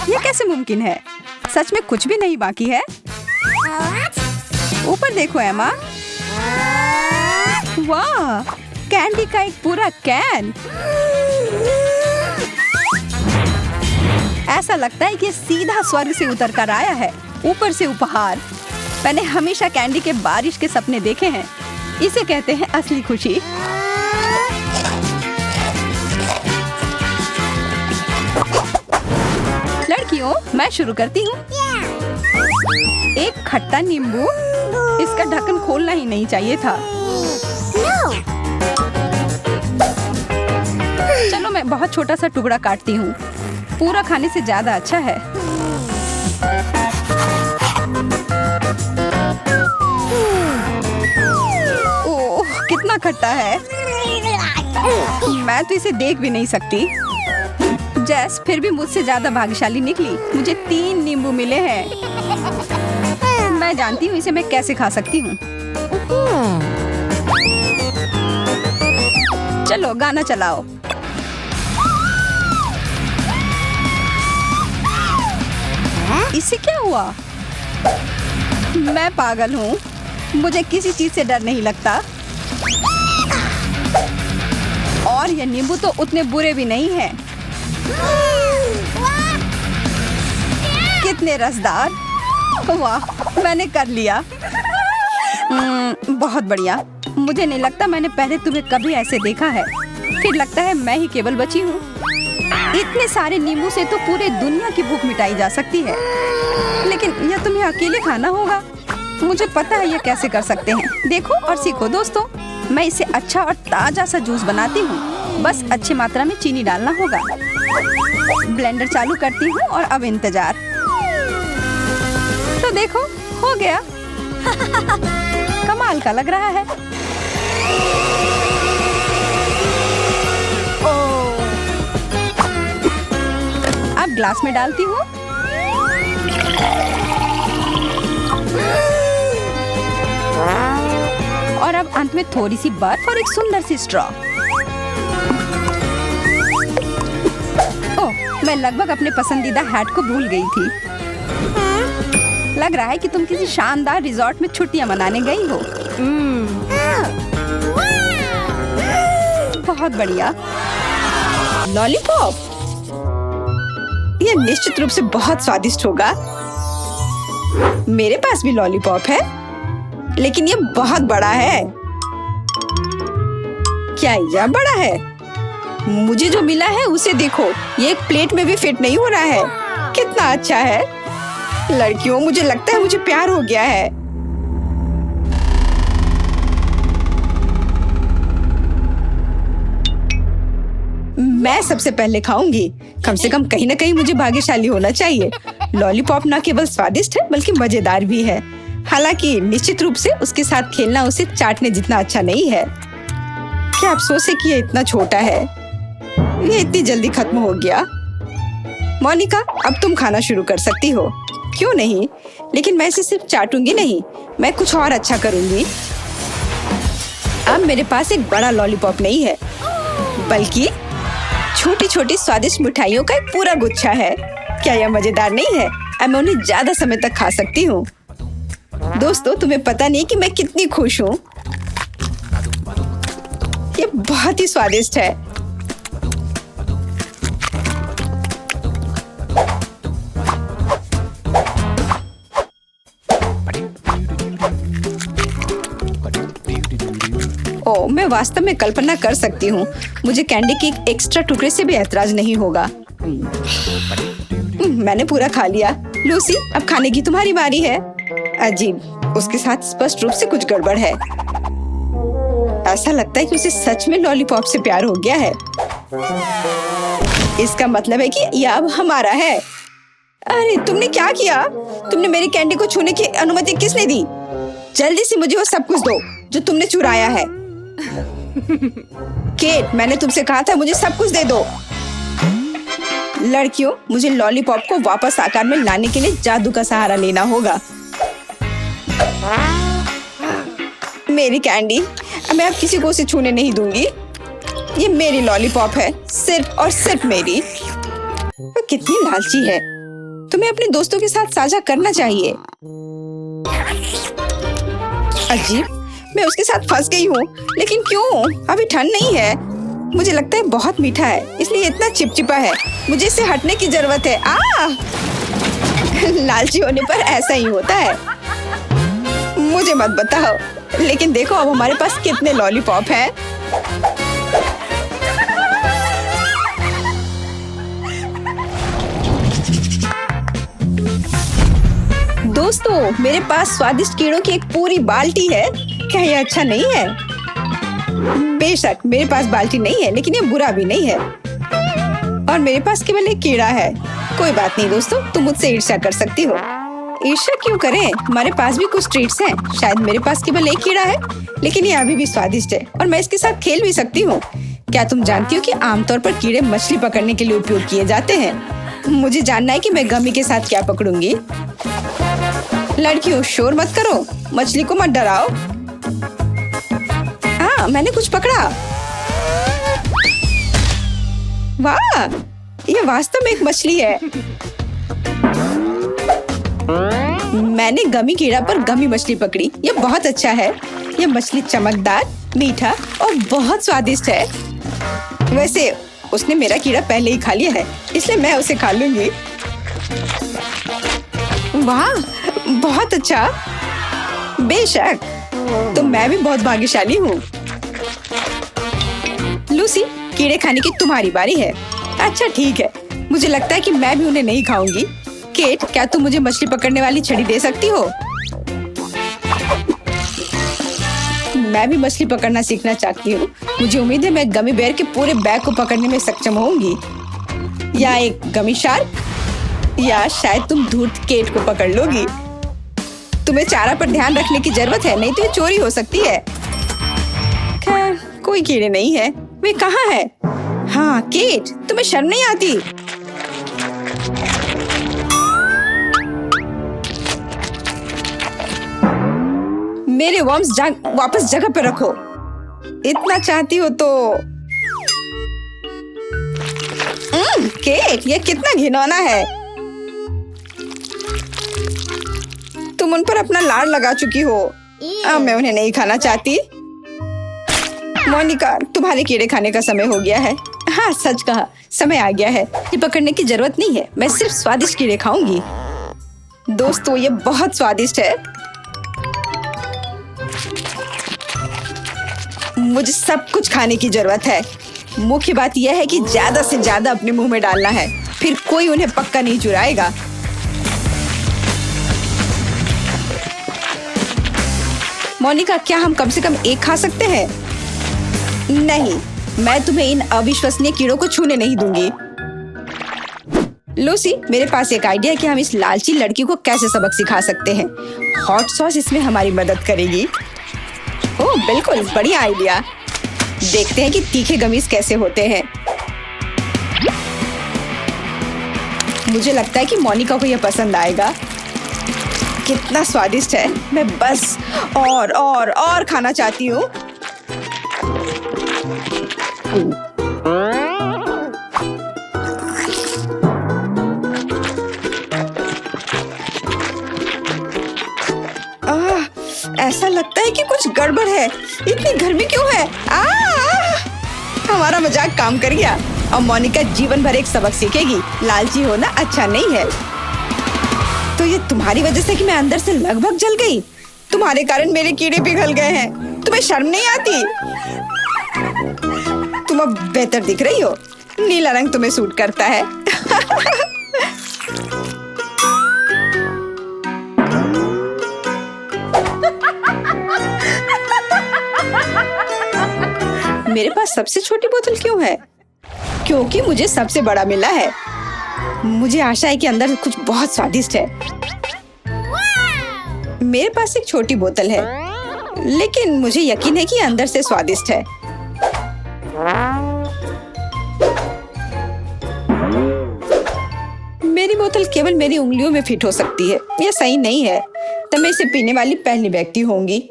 S1: यह कैसे मुमकिन है? सच में कुछ भी नहीं बाकी है? ऊपर देखो एमा। वाह, कैंडी का एक पूरा कैन। ऐसा लगता है कि सीधा स्वर्ग से उतर कर आया है। ऊपर से उपहार। मैंने हमेशा कैंडी के बारिश के सपने देखे हैं। इसे कहते हैं असली खुशी। लड़कियों, मैं शुरू करती हूँ। एक खट्टा नींबू। इसका ढक्कन खोलना ही नहीं चाहिए था। चलो मैं बहुत छोटा सा टुकड़ा काटती हूँ। पूरा खाने से ज्यादा अच्छा है। ओह, कितना खट्टा है। मैं तो इसे देख भी नहीं सकती। जैस फिर भी मुझसे ज्यादा भाग्यशाली निकली। मुझे 3 नींबू मिले हैं। मैं जानती हूँ इसे मैं कैसे खा सकती हूँ। चलो गाना चलाओ। इससे क्या हुआ? मैं पागल हूँ। मुझे किसी चीज से डर नहीं लगता। और ये नींबू तो उतने बुरे भी नहीं हैं। कितने रसदार। वाह, मैंने कर लिया। बहुत बढ़िया। मुझे नहीं लगता मैंने पहले तुम्हें कभी ऐसे देखा है। फिर लगता है मैं ही केवल बची हूँ। इतने सारे नींबू से तो पूरे दुनिया की भूख मिटाई जा सकती है। लेकिन यह तुम्हें अकेले खाना होगा। मुझे पता है यह कैसे कर सकते हैं। देखो और सीखो दोस्तों। मैं इसे अच्छा और ताजा सा जूस बनाती हूँ। बस अच्छी मात्रा में चीनी डालना होगा। ब्लेंडर चालू करती हूँ और अब इंतजार। तो देखो, हो गया। कमाल का लग रहा है। अब ग्लास में डालती हूँ। और अब अंत में थोड़ी सी बर्फ और एक सुंदर सी स्ट्रॉ। ओह, मैं लगभग अपने पसंदीदा हैट को भूल गई थी। लग रहा है कि तुम किसी शानदार रिजॉर्ट में छुट्टियां मनाने गई हो। बहुत बढ़िया। लॉलीपॉप। यह निश्चित रूप से बहुत स्वादिष्ट होगा। मेरे पास भी लॉलीपॉप है, लेकिन यह बहुत बड़ा है। क्या यह बड़ा है? मुझे जो मिला है उसे देखो। ये एक प्लेट में भी फिट नहीं हो रहा है। कितना अच्छा है। लड़कियों, मुझे लगता है मुझे प्यार हो गया है। मैं सबसे पहले खाऊंगी। कम से कम कहीं ना कहीं मुझे भाग्यशाली होना चाहिए। लॉलीपॉप न केवल स्वादिष्ट है बल्कि मजेदार भी है। हालांकि निश्चित रूप से उसके साथ खेलना उसे चाटने जितना अच्छा नहीं है। क्या अफसोस है कि ये इतना छोटा है। ये इतनी जल्दी खत्म हो गया। मोनिका, अब तुम खाना शुरू कर सकती हो। क्यों नहीं? लेकिन मैं इसे सिर्फ चाटूंगी नहीं, मैं कुछ और अच्छा करूंगी। अब मेरे पास एक बड़ा लॉलीपॉप नहीं है, बल्कि छोटी छोटी स्वादिष्ट मिठाइयों का एक पूरा गुच्छा है। क्या यह मजेदार नहीं है? अब मैं उन्हें ज्यादा समय तक खा सकती हूँ। दोस्तों, तुम्हें पता नहीं कि मैं कितनी खुश हूँ। ये बहुत ही स्वादिष्ट है। ओह, मैं वास्तव में कल्पना कर सकती हूँ। मुझे कैंडी के एक एक्स्ट्रा टुकड़े से भी ऐतराज नहीं होगा। मैंने पूरा खा लिया। लूसी, अब खाने की तुम्हारी बारी है। अजीब, उसके साथ स्पष्ट रूप से कुछ गड़बड़ है। ऐसा लगता है कि उसे सच में लॉलीपॉप से प्यार हो गया है। इसका मतलब है कि यह अब हमारा है। अरे, तुमने क्या किया? तुमने मेरी कैंडी को छूने की अनुमति किसने दी? जल्दी से मुझे वो सब कुछ दो जो तुमने चुराया है। केट, मैंने तुमसे कहा था मुझे सब कुछ दे दो। लड़कियों, मुझे लॉलीपॉप को वापस आकार में लाने के लिए जादू का सहारा लेना होगा। मेरी कैंडी, मैं अब किसी को उसे छूने नहीं दूंगी। ये मेरी लॉलीपॉप है, सिर्फ और सिर्फ मेरी। वो कितनी लालची है। तुम्हें अपने दोस्तों के साथ साझा करना चाहिए। अजीब, मैं उसके साथ फंस गई हूँ। लेकिन क्यों? अभी ठंड नहीं है। मुझे लगता है बहुत मीठा है, इसलिए इतना चिपचिपा है। मुझे इससे हटने की जरूरत है। लालची होने पर ऐसा ही होता है। मुझे मत बताओ। लेकिन देखो अब हमारे पास कितने लॉलीपॉप हैं। दोस्तों, मेरे पास स्वादिष्ट कीड़ों की एक पूरी बाल्टी है। क्या ये अच्छा नहीं है? बेशक मेरे पास बाल्टी नहीं है, लेकिन ये बुरा भी नहीं है। और मेरे पास केवल एक कीड़ा है। कोई बात नहीं दोस्तों, तुम मुझसे ईर्ष्या कर सकती हो। ईर्ष्या क्यों करें? हमारे पास भी कुछ ट्रीट्स हैं। शायद मेरे पास केवल एक कीड़ा है, लेकिन ये अभी भी स्वादिष्ट है और मैं इसके साथ खेल भी सकती हूँ। क्या तुम जानती हो कि आमतौर पर कीड़े मछली पकड़ने के लिए उपयोग किए जाते हैं? मुझे जानना है कि मैं गमी के साथ क्या पकड़ूंगी। लड़कियों, शोर मत करो, मछली को मत डराओ। हाँ, मैंने कुछ पकड़ा। वाह, ये वास्तव में एक मछली है। मैंने गमी कीड़ा पर गमी मछली पकड़ी। ये बहुत अच्छा है। ये मछली चमकदार, मीठा और बहुत स्वादिष्ट है। वैसे उसने मेरा कीड़ा पहले ही खा लिया है, इसलिए मैं उसे खा लूंगी। वाह, बहुत अच्छा। बेशक, तो मैं भी बहुत भाग्यशाली हूँ। लूसी, कीड़े खाने की तुम्हारी बारी है। अच्छा ठीक है, मुझे लगता है कि मैं भी उन्हें नहीं खाऊंगी। केट, क्या तुम मुझे मछली पकड़ने वाली छड़ी दे सकती हो? मैं भी मछली पकड़ना सीखना चाहती हूँ। मुझे उम्मीद है मैं गमी बेयर के पूरे बैग को पकड़ने में सक्षम होंगी। या एक गमी शार्क, या शायद तुम धूर्त केट को पकड़ लोगी। तुम्हें चारा पर ध्यान रखने की जरूरत है, नहीं तो ये चोरी हो सकती है। खैर, कोई कीड़े नहीं है। वे कहाँ है? हाँ केट, तुम्हें शर्म नहीं आती? मेरे वर्म्स वापस जगह पर रखो। इतना चाहती हो तो। केट, ये कितना घिनौना है। तुम उन पर अपना लाड़ लगा चुकी हो। अब मैं उन्हें नहीं खाना चाहती। मोनिका, तुम्हारे कीड़े खाने का समय हो गया है। हाँ, सच कहा, समय आ गया है। ये पकड़ने की जरूरत नहीं है। मैं सिर्फ स्वादिष्ट कीड़े खाऊंगी। दोस्तों, ये बहुत स्वादिष्ट है। मुझे सब कुछ खाने की जरूरत है। मुख्य बात यह है कि ज्यादा से ज्यादा अपने मुंह में डालना है, फिर कोई उन्हें पक्का नहीं चुराएगा। मोनिका, क्या हम कम से कम एक खा सकते हैं? नहीं, मैं तुम्हें इन अविश्वसनीय कीड़ों को छूने नहीं दूंगी। लूसी, मेरे पास एक आइडिया है कि हम इस लालची लड़की को कैसे सबक सिखा सकते हैं। हॉट सॉस इसमें हमारी मदद करेगी। ओह बिल्कुल, बढ़िया आइडिया। देखते हैं कि तीखे गमीज कैसे होते हैं। मुझे लगता है कि मोनिका को यह पसंद आएगा। कितना स्वादिष्ट है। मैं बस और खाना चाहती हूँ। ऐसा लगता है कि कुछ गड़बड़ है। इतनी गर्मी क्यों है? हमारा मजाक काम कर गया। अब मोनिका जीवन भर एक सबक सीखेगी। लालची होना अच्छा नहीं है। तो ये तुम्हारी वजह से कि मैं अंदर से लगभग जल गई। तुम्हारे कारण मेरे कीड़े पिघल गए हैं। तुम्हें शर्म नहीं आती? तुम अब बेहतर दिख रही हो। नीला रंग तुम्हें सूट करता है। मेरे पास सबसे छोटी बोतल क्यों है? क्योंकि मुझे सबसे बड़ा मिला है। मुझे आशा है कि अंदर कुछ बहुत स्वादिष्ट है। मेरे पास एक छोटी बोतल है, लेकिन मुझे यकीन है कि अंदर से स्वादिष्ट है। मेरी बोतल केवल मेरी उंगलियों में फिट हो सकती है। यह सही नहीं है। तब मैं इसे पीने वाली पहली व्यक्ति होंगी।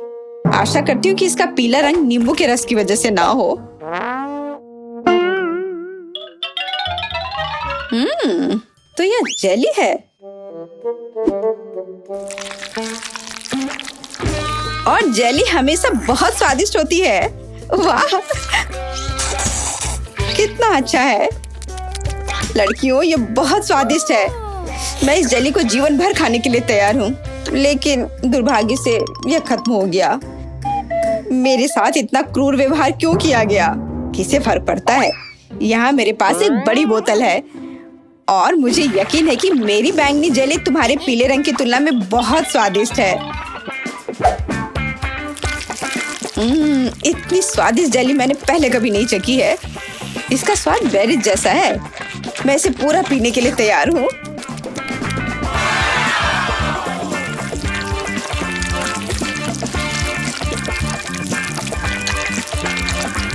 S1: आशा करती हूँ कि इसका पीला रंग नींबू के रस की वजह से ना हो। तो यह जेली है। और जेली हमेशा बहुत स्वादिष्ट होती है। वाह, कितना अच्छा है लड़कियों, ये बहुत स्वादिष्ट है। मैं इस जेली को जीवन भर खाने के लिए तैयार हूँ, लेकिन दुर्भाग्य से यह खत्म हो गया। मेरे साथ इतना क्रूर व्यवहार क्यों किया गया? किसे फर्क पड़ता है? यहाँ मेरे पास एक बड़ी बोतल है और मुझे यकीन है कि मेरी बैंगनी जेली तुम्हारे पीले रंग की तुलना में बहुत स्वादिष्ट है। इतनी स्वादिष्ट जेली मैंने पहले कभी नहीं चखी है। इसका स्वाद बेरीज जैसा है। मैं इसे पूरा पीने के लिए तैयार हूँ।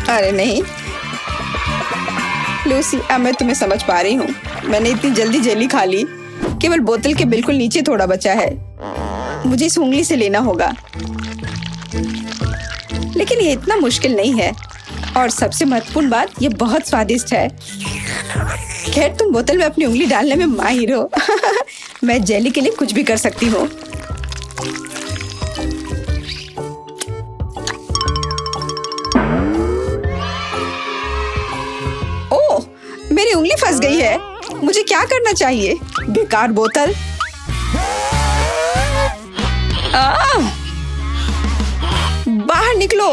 S1: अरे नहीं लूसी, अब मैं तुम्हें समझ पा रही हूँ। मैंने इतनी जल्दी जेली खा ली। केवल बोतल के बिल्कुल नीचे थोड़ा बचा है। मुझे इस उंगली से लेना होगा, लेकिन ये इतना मुश्किल नहीं है। और सबसे महत्वपूर्ण बात, ये बहुत स्वादिष्ट है। खैर, तुम बोतल में अपनी उंगली डालने में माहिर हो। मैं जेली के लिए कुछ भी कर सकती हूँ। ओह, मेरी उंगली फंस गई है। मुझे क्या करना चाहिए? बेकार बोतल। बाहर निकलो।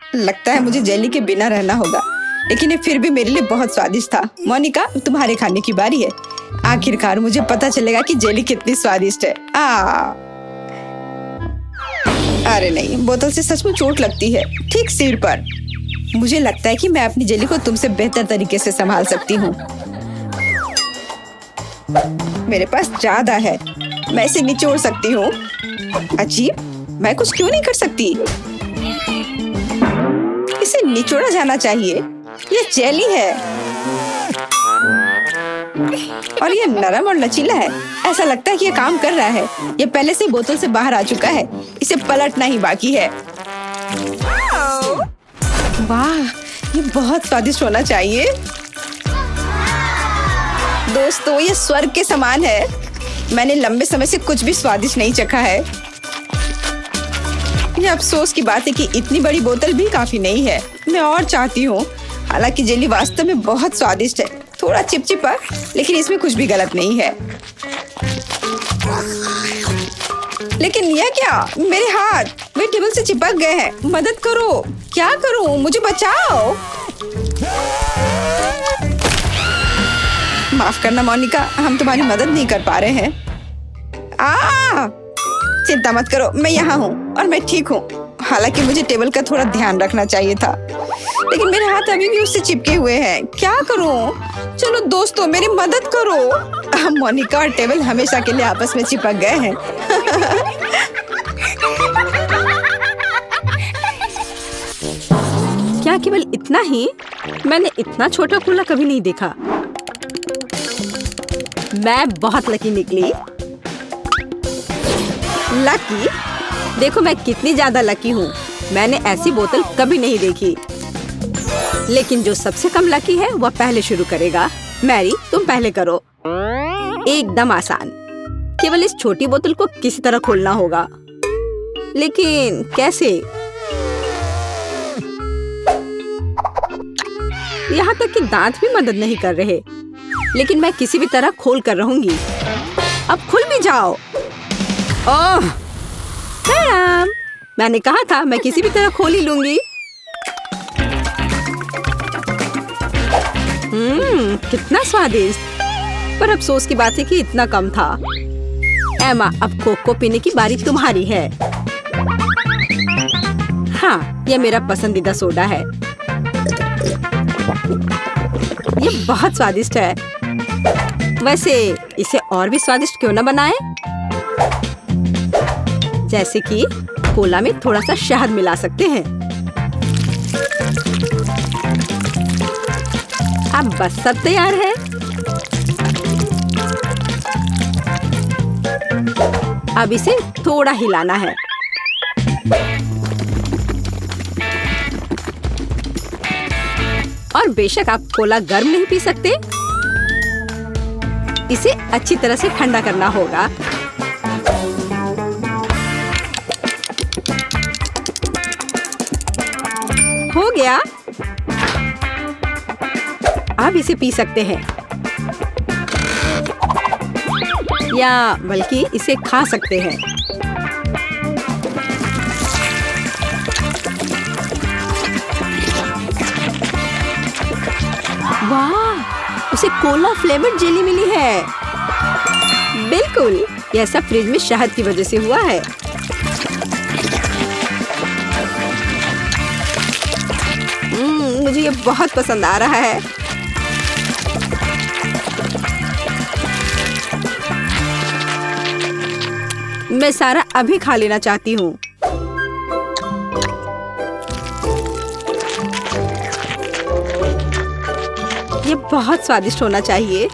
S1: लगता है मुझे जेली के बिना रहना होगा, लेकिन ये फिर भी मेरे लिए बहुत स्वादिष्ट था। मोनिका, तुम्हारे खाने की बारी है। आखिरकार मुझे पता चलेगा कि जेली कितनी स्वादिष्ट है। अरे नहीं, बोतल से सचमुच चोट लगती है, ठीक सिर पर। मुझे लगता है कि मैं अपनी जेली को तुमसे बेहतर तरीके से संभाल सकती हूँ। मेरे पास ज्यादा है, मैं इसे निचोड़ सकती हूँ। अजीब, मैं कुछ क्यों नहीं कर सकती? इसे निचोड़ा जाना चाहिए। ये जेली है और ये नरम और लचीला है। ऐसा लगता है कि ये काम कर रहा है। ये पहले से बोतल से बाहर आ चुका है। इसे पलटना ही बाकी है। वाह, ये बहुत स्वादिष्ट होना चाहिए। दोस्तों, ये स्वर्ग के समान है। मैंने लंबे समय से कुछ भी स्वादिष्ट नहीं चखा है। ये अफसोस की बात है कि इतनी बड़ी बोतल भी काफी नहीं है। मैं और चाहती हूँ। हालांकि जेली वास्तव में बहुत स्वादिष्ट है। थोड़ा चिपचिपा, लेकिन इसमें कुछ भी गलत नहीं है। लेकिन यह क्या? मेरे हाथ वे टेबल से चिपक गए हैं। मदद करो। क्या करूं? मुझे बचाओ। माफ करना मोनिका, हम तुम्हारी मदद नहीं कर पा रहे हैं। चिंता मत करो, मैं यहाँ हूँ और मैं ठीक हूँ। हालांकि मुझे टेबल का थोड़ा ध्यान रखना चाहिए था, लेकिन मेरे हाथ अभी भी उससे चिपके हुए हैं। क्या करूं? चलो दोस्तों, मेरी मदद करो। मोनिका और टेबल हमेशा के लिए आपस में चिपक गए हैं। क्या केवल इतना ही? मैंने इतना छोटा फूला कभी नहीं देखा। मैं बहुत लकी निकली। लकी? देखो मैं कितनी ज्यादा लकी हूँ। मैंने ऐसी बोतल कभी नहीं देखी। लेकिन जो सबसे कम लकी है वह पहले शुरू करेगा। मैरी, तुम पहले करो। एकदम आसान। केवल इस छोटी बोतल को किसी तरह खोलना होगा। लेकिन कैसे? यहाँ तक कि दांत भी मदद नहीं कर रहे। लेकिन मैं किसी भी तरह खोल कर रहूंगी। अब खुल भी जाओ। ओह, मैंने कहा था मैं किसी भी तरह खोल ही लूंगी। कितना स्वादिष्ट। पर अफसोस की बात है कि इतना कम था। एमा, अब कोक को पीने की बारी तुम्हारी है। हाँ, यह मेरा पसंदीदा सोडा है। ये बहुत स्वादिष्ट है। वैसे इसे और भी स्वादिष्ट क्यों न बनाएं? जैसे कि कोला में थोड़ा सा शहद मिला सकते हैं। अब बस सब तैयार है। अब इसे थोड़ा हिलाना है। और बेशक आप कोला गर्म नहीं पी सकते। इसे अच्छी तरह से ठंडा करना होगा। हो गया। अब इसे पी सकते हैं या बल्कि इसे खा सकते हैं। वाह, उसे कोला फ्लेवर्ड जेली मिली है। बिल्कुल, यह सब फ्रिज में शहद की वजह से हुआ है। मुझे ये बहुत पसंद आ रहा है। मैं सारा अभी खा लेना चाहती हूँ। ये बहुत स्वादिष्ट होना चाहिए।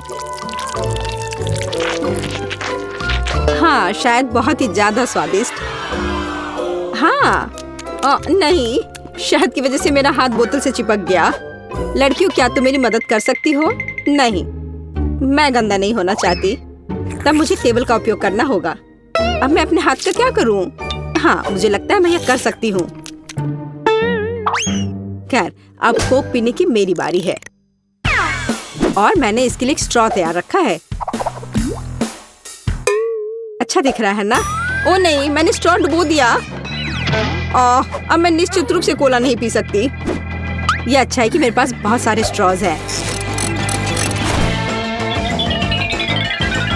S1: हाँ, शायद बहुत ही ज्यादा स्वादिष्ट। हाँ, नहीं, शहद की वजह से मेरा हाथ बोतल से चिपक गया। लड़कियों, क्या तुम मेरी मदद कर सकती हो? नहीं, मैं गंदा नहीं होना चाहती। तब मुझे टेबल का उपयोग करना होगा। अब मैं अपने हाथ का क्या करूं? हाँ, मुझे लगता है मैं यह कर सकती हूँ। खैर, अब कोक पीने की मेरी बारी है और मैंने इसके लिए एक स्ट्रॉ तैयार रखा है। अच्छा दिख रहा है ना? ओ नहीं, मैंने स्ट्रॉ डुबो दिया। अब मैं निश्चित रूप से कोला नहीं पी सकती। यह अच्छा है कि मेरे पास बहुत सारे स्ट्रॉज हैं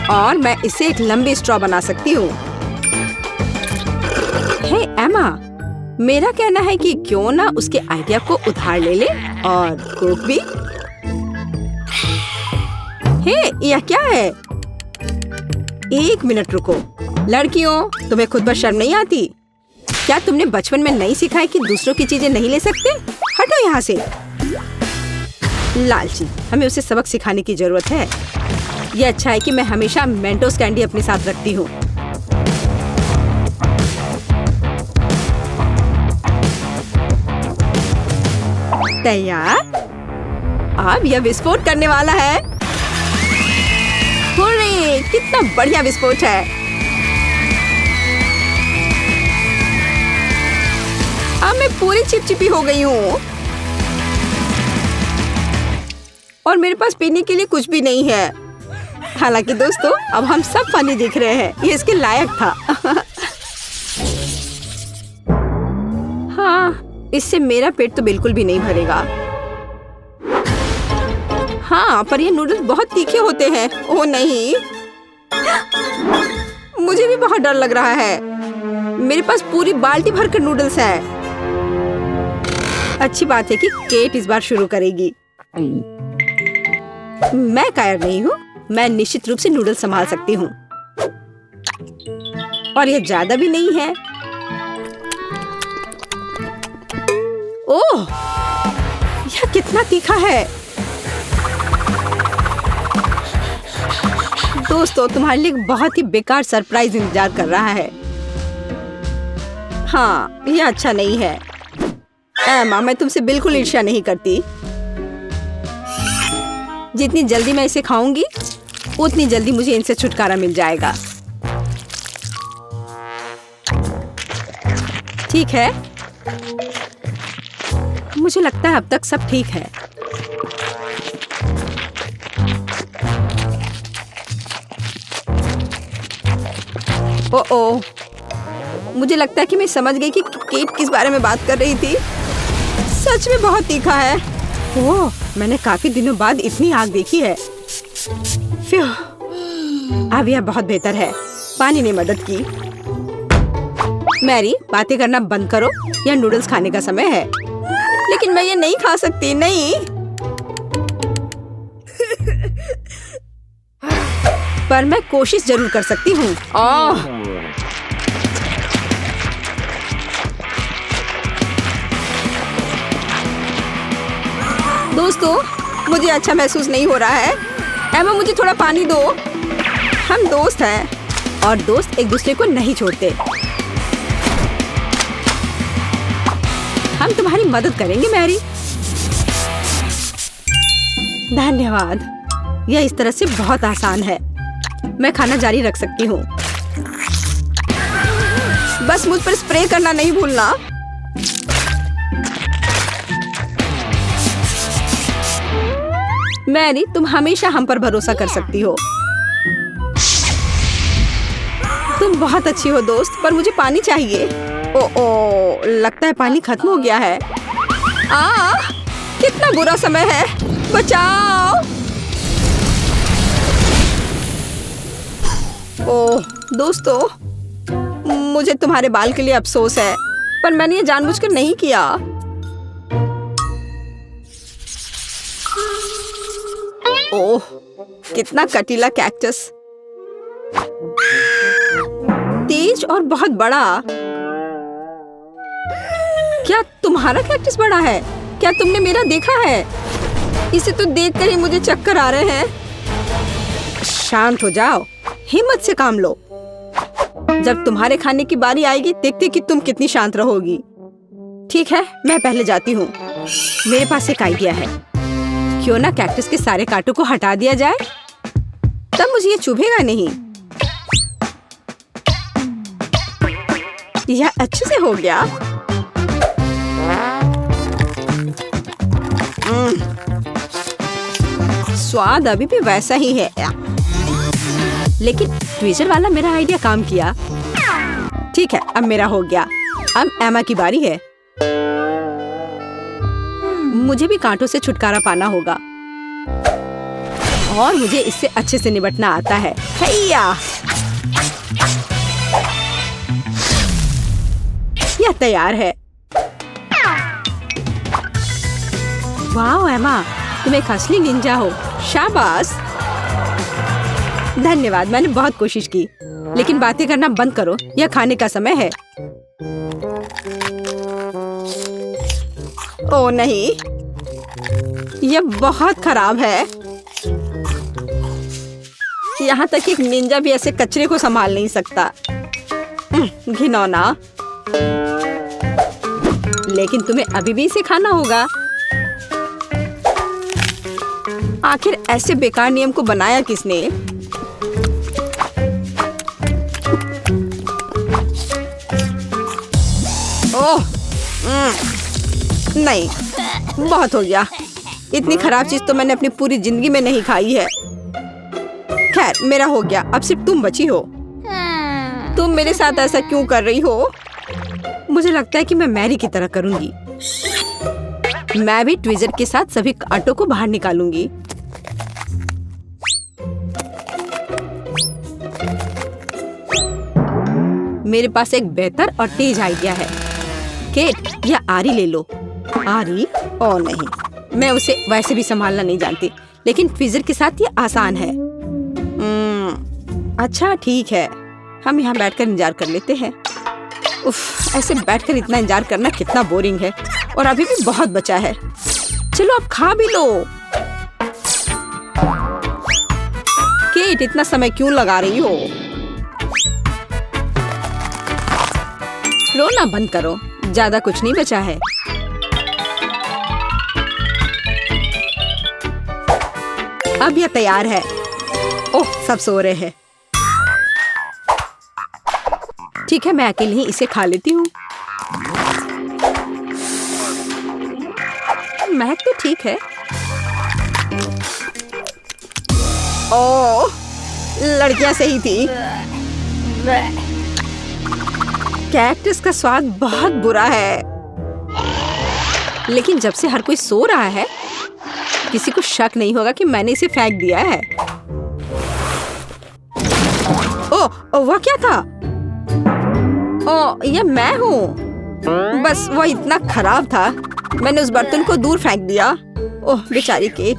S1: और मैं इसे एक लंबी स्ट्रॉ बना सकती हूँ। हे एमा, मेरा कहना है कि क्यों ना उसके आइडिया को उधार ले ले और कोक भी। हे, यह क्या है? एक मिनट रुको। लड़कियों, तुम्हें खुद पर शर्म नहीं आती? क्या तुमने बचपन में नहीं सीखा है कि दूसरों की चीजें नहीं ले सकते? हटो यहाँ से। लालची, हमें उसे सबक सिखाने की जरूरत है। यह अच्छा है कि मैं हमेशा मेंटोस कैंडी अपने साथ रखती हूँ। तैयार? अब यह विस्फोट करने वाला है। हुर्रे, कितना बढ़िया विस्फोट है। अब मैं पूरी चिपचिपी हो गई हूँ और मेरे पास पीने के लिए कुछ भी नहीं है। हालांकि दोस्तों, अब हम सब फनी दिख रहे हैं। ये इसके लायक था। हाँ, इससे मेरा पेट तो बिल्कुल भी नहीं भरेगा। हाँ, पर ये नूडल्स बहुत तीखे होते हैं। ओह नहीं, मुझे भी बहुत डर लग रहा है। मेरे पास पूरी बाल्टी भरकर नूडल्स है। अच्छी बात है कि केट इस बार शुरू करेगी। मैं कायर नहीं हूँ। मैं निश्चित रूप से नूडल्स संभाल सकती हूँ और यह ज्यादा भी नहीं है। ओह, यह कितना तीखा है। दोस्तों, तुम्हारे लिए बहुत ही बेकार सरप्राइज इंतजार कर रहा है। हाँ, यह अच्छा नहीं है। एमा, मैं तुमसे बिल्कुल ईर्ष्या नहीं करती। जितनी जल्दी मैं इसे खाऊंगी, उतनी जल्दी मुझे इनसे छुटकारा मिल जाएगा। ठीक है, मुझे लगता है अब तक सब ठीक है। ओह, मुझे लगता है कि मैं समझ गई कि केट किस बारे में बात कर रही थी। सच में बहुत तीखा है। ओह, मैंने काफी दिनों बाद इतनी आग देखी है। अब यह बहुत बेहतर है। पानी ने मदद की। मैरी, बातें करना बंद करो। यह नूडल्स खाने का समय है। लेकिन मैं ये नहीं खा सकती। नहीं। पर मैं कोशिश जरूर कर सकती हूँ। दोस्तों, मुझे अच्छा महसूस नहीं हो रहा है। एमा, मुझे थोड़ा पानी दो। हम दोस्त हैं और दोस्त एक दूसरे को नहीं छोड़ते। हम तुम्हारी मदद करेंगे मैरी। धन्यवाद। यह इस तरह से बहुत आसान है। मैं खाना जारी रख सकती हूँ। बस मुझ पर स्प्रे करना नहीं भूलना। मैरी, तुम हमेशा हम पर भरोसा कर सकती हो। तुम बहुत अच्छी हो दोस्त, पर मुझे पानी चाहिए। ओ, लगता है पानी खत्म हो गया है। कितना बुरा समय है, बचाओ। ओह दोस्तों, मुझे तुम्हारे बाल के लिए अफसोस है, पर मैंने ये जानबूझकर नहीं किया। ओह, कितना कटीला कैक्टस, तेज और बहुत बड़ा। क्या तुम्हारा कैक्टस बड़ा है? क्या तुमने मेरा देखा है? इसे तो देखकर ही मुझे चक्कर आ रहे हैं। शांत हो जाओ, हिम्मत से काम लो। जब तुम्हारे खाने की बारी आएगी, देखते कि तुम कितनी शांत रहोगी। ठीक है, मैं पहले जाती हूँ। मेरे पास एक आइडिया है। क्यों ना कैक्टस के सारे कांटों को हटा दिया जाए, तब मुझे ये चुभेगा नहीं। यह अच्छे से हो गया। स्वाद अभी भी वैसा ही है, लेकिन ट्विजर वाला मेरा आइडिया काम किया। ठीक है, अब मेरा हो गया। अब एमा की बारी है। मुझे भी कांटों से छुटकारा पाना होगा, और मुझे इससे अच्छे से निपटना आता है। हैया! यह तैयार है। वाह एमा, तुम एक असली निंजा हो। शाबाश। धन्यवाद, मैंने बहुत कोशिश की। लेकिन बातें करना बंद करो, यह खाने का समय है। ओह नहीं, यह बहुत खराब है। यहाँ तक एक निंजा भी ऐसे कचरे को संभाल नहीं सकता। घिनौना। लेकिन तुम्हें अभी भी इसे खाना होगा। आखिर ऐसे बेकार नियम को बनाया किसने? ओह, नहीं, बहुत हो गया। इतनी खराब चीज तो मैंने अपनी पूरी जिंदगी में नहीं खाई है। खैर, मेरा हो गया। अब सिर्फ तुम बची हो। तुम मेरे साथ ऐसा क्यों कर रही हो? मुझे लगता है कि मैं मैरी की तरह करूंगी। मैं भी ट्विजर के साथ सभी कांटों को बाहर निकालूंगी। मेरे पास एक बेहतर और तेज आइडिया है। केट, यह आरी ले लो। आरी? ओ नहीं, मैं उसे वैसे भी संभालना नहीं जानती, लेकिन ट्विजर के साथ ये आसान है। अच्छा ठीक है, हम यहाँ बैठकर इंतजार कर लेते हैं। उफ, ऐसे बैठकर इतना इंतजार करना कितना बोरिंग है, और अभी भी बहुत बचा है। चलो अब खा भी लो। केट, इतना समय क्यों लगा रही हो? रोना बंद करो, ज्यादा कुछ नहीं बचा है। अब यह तैयार है। ओह, सब सो रहे हैं। ठीक है, मैं अकेले ही इसे खा लेती हूँ। महक तो ठीक है। ओह, लड़कियां सही थी। कैक्टस का स्वाद बहुत बुरा है, लेकिन जब से हर कोई सो रहा है, किसी को शक नहीं होगा कि मैंने इसे फेंक दिया है। ओह, वह क्या था? ओह, यह मैं हूँ। बस वह इतना खराब था, मैंने उस बर्तन को दूर फेंक दिया। ओह बेचारी केट।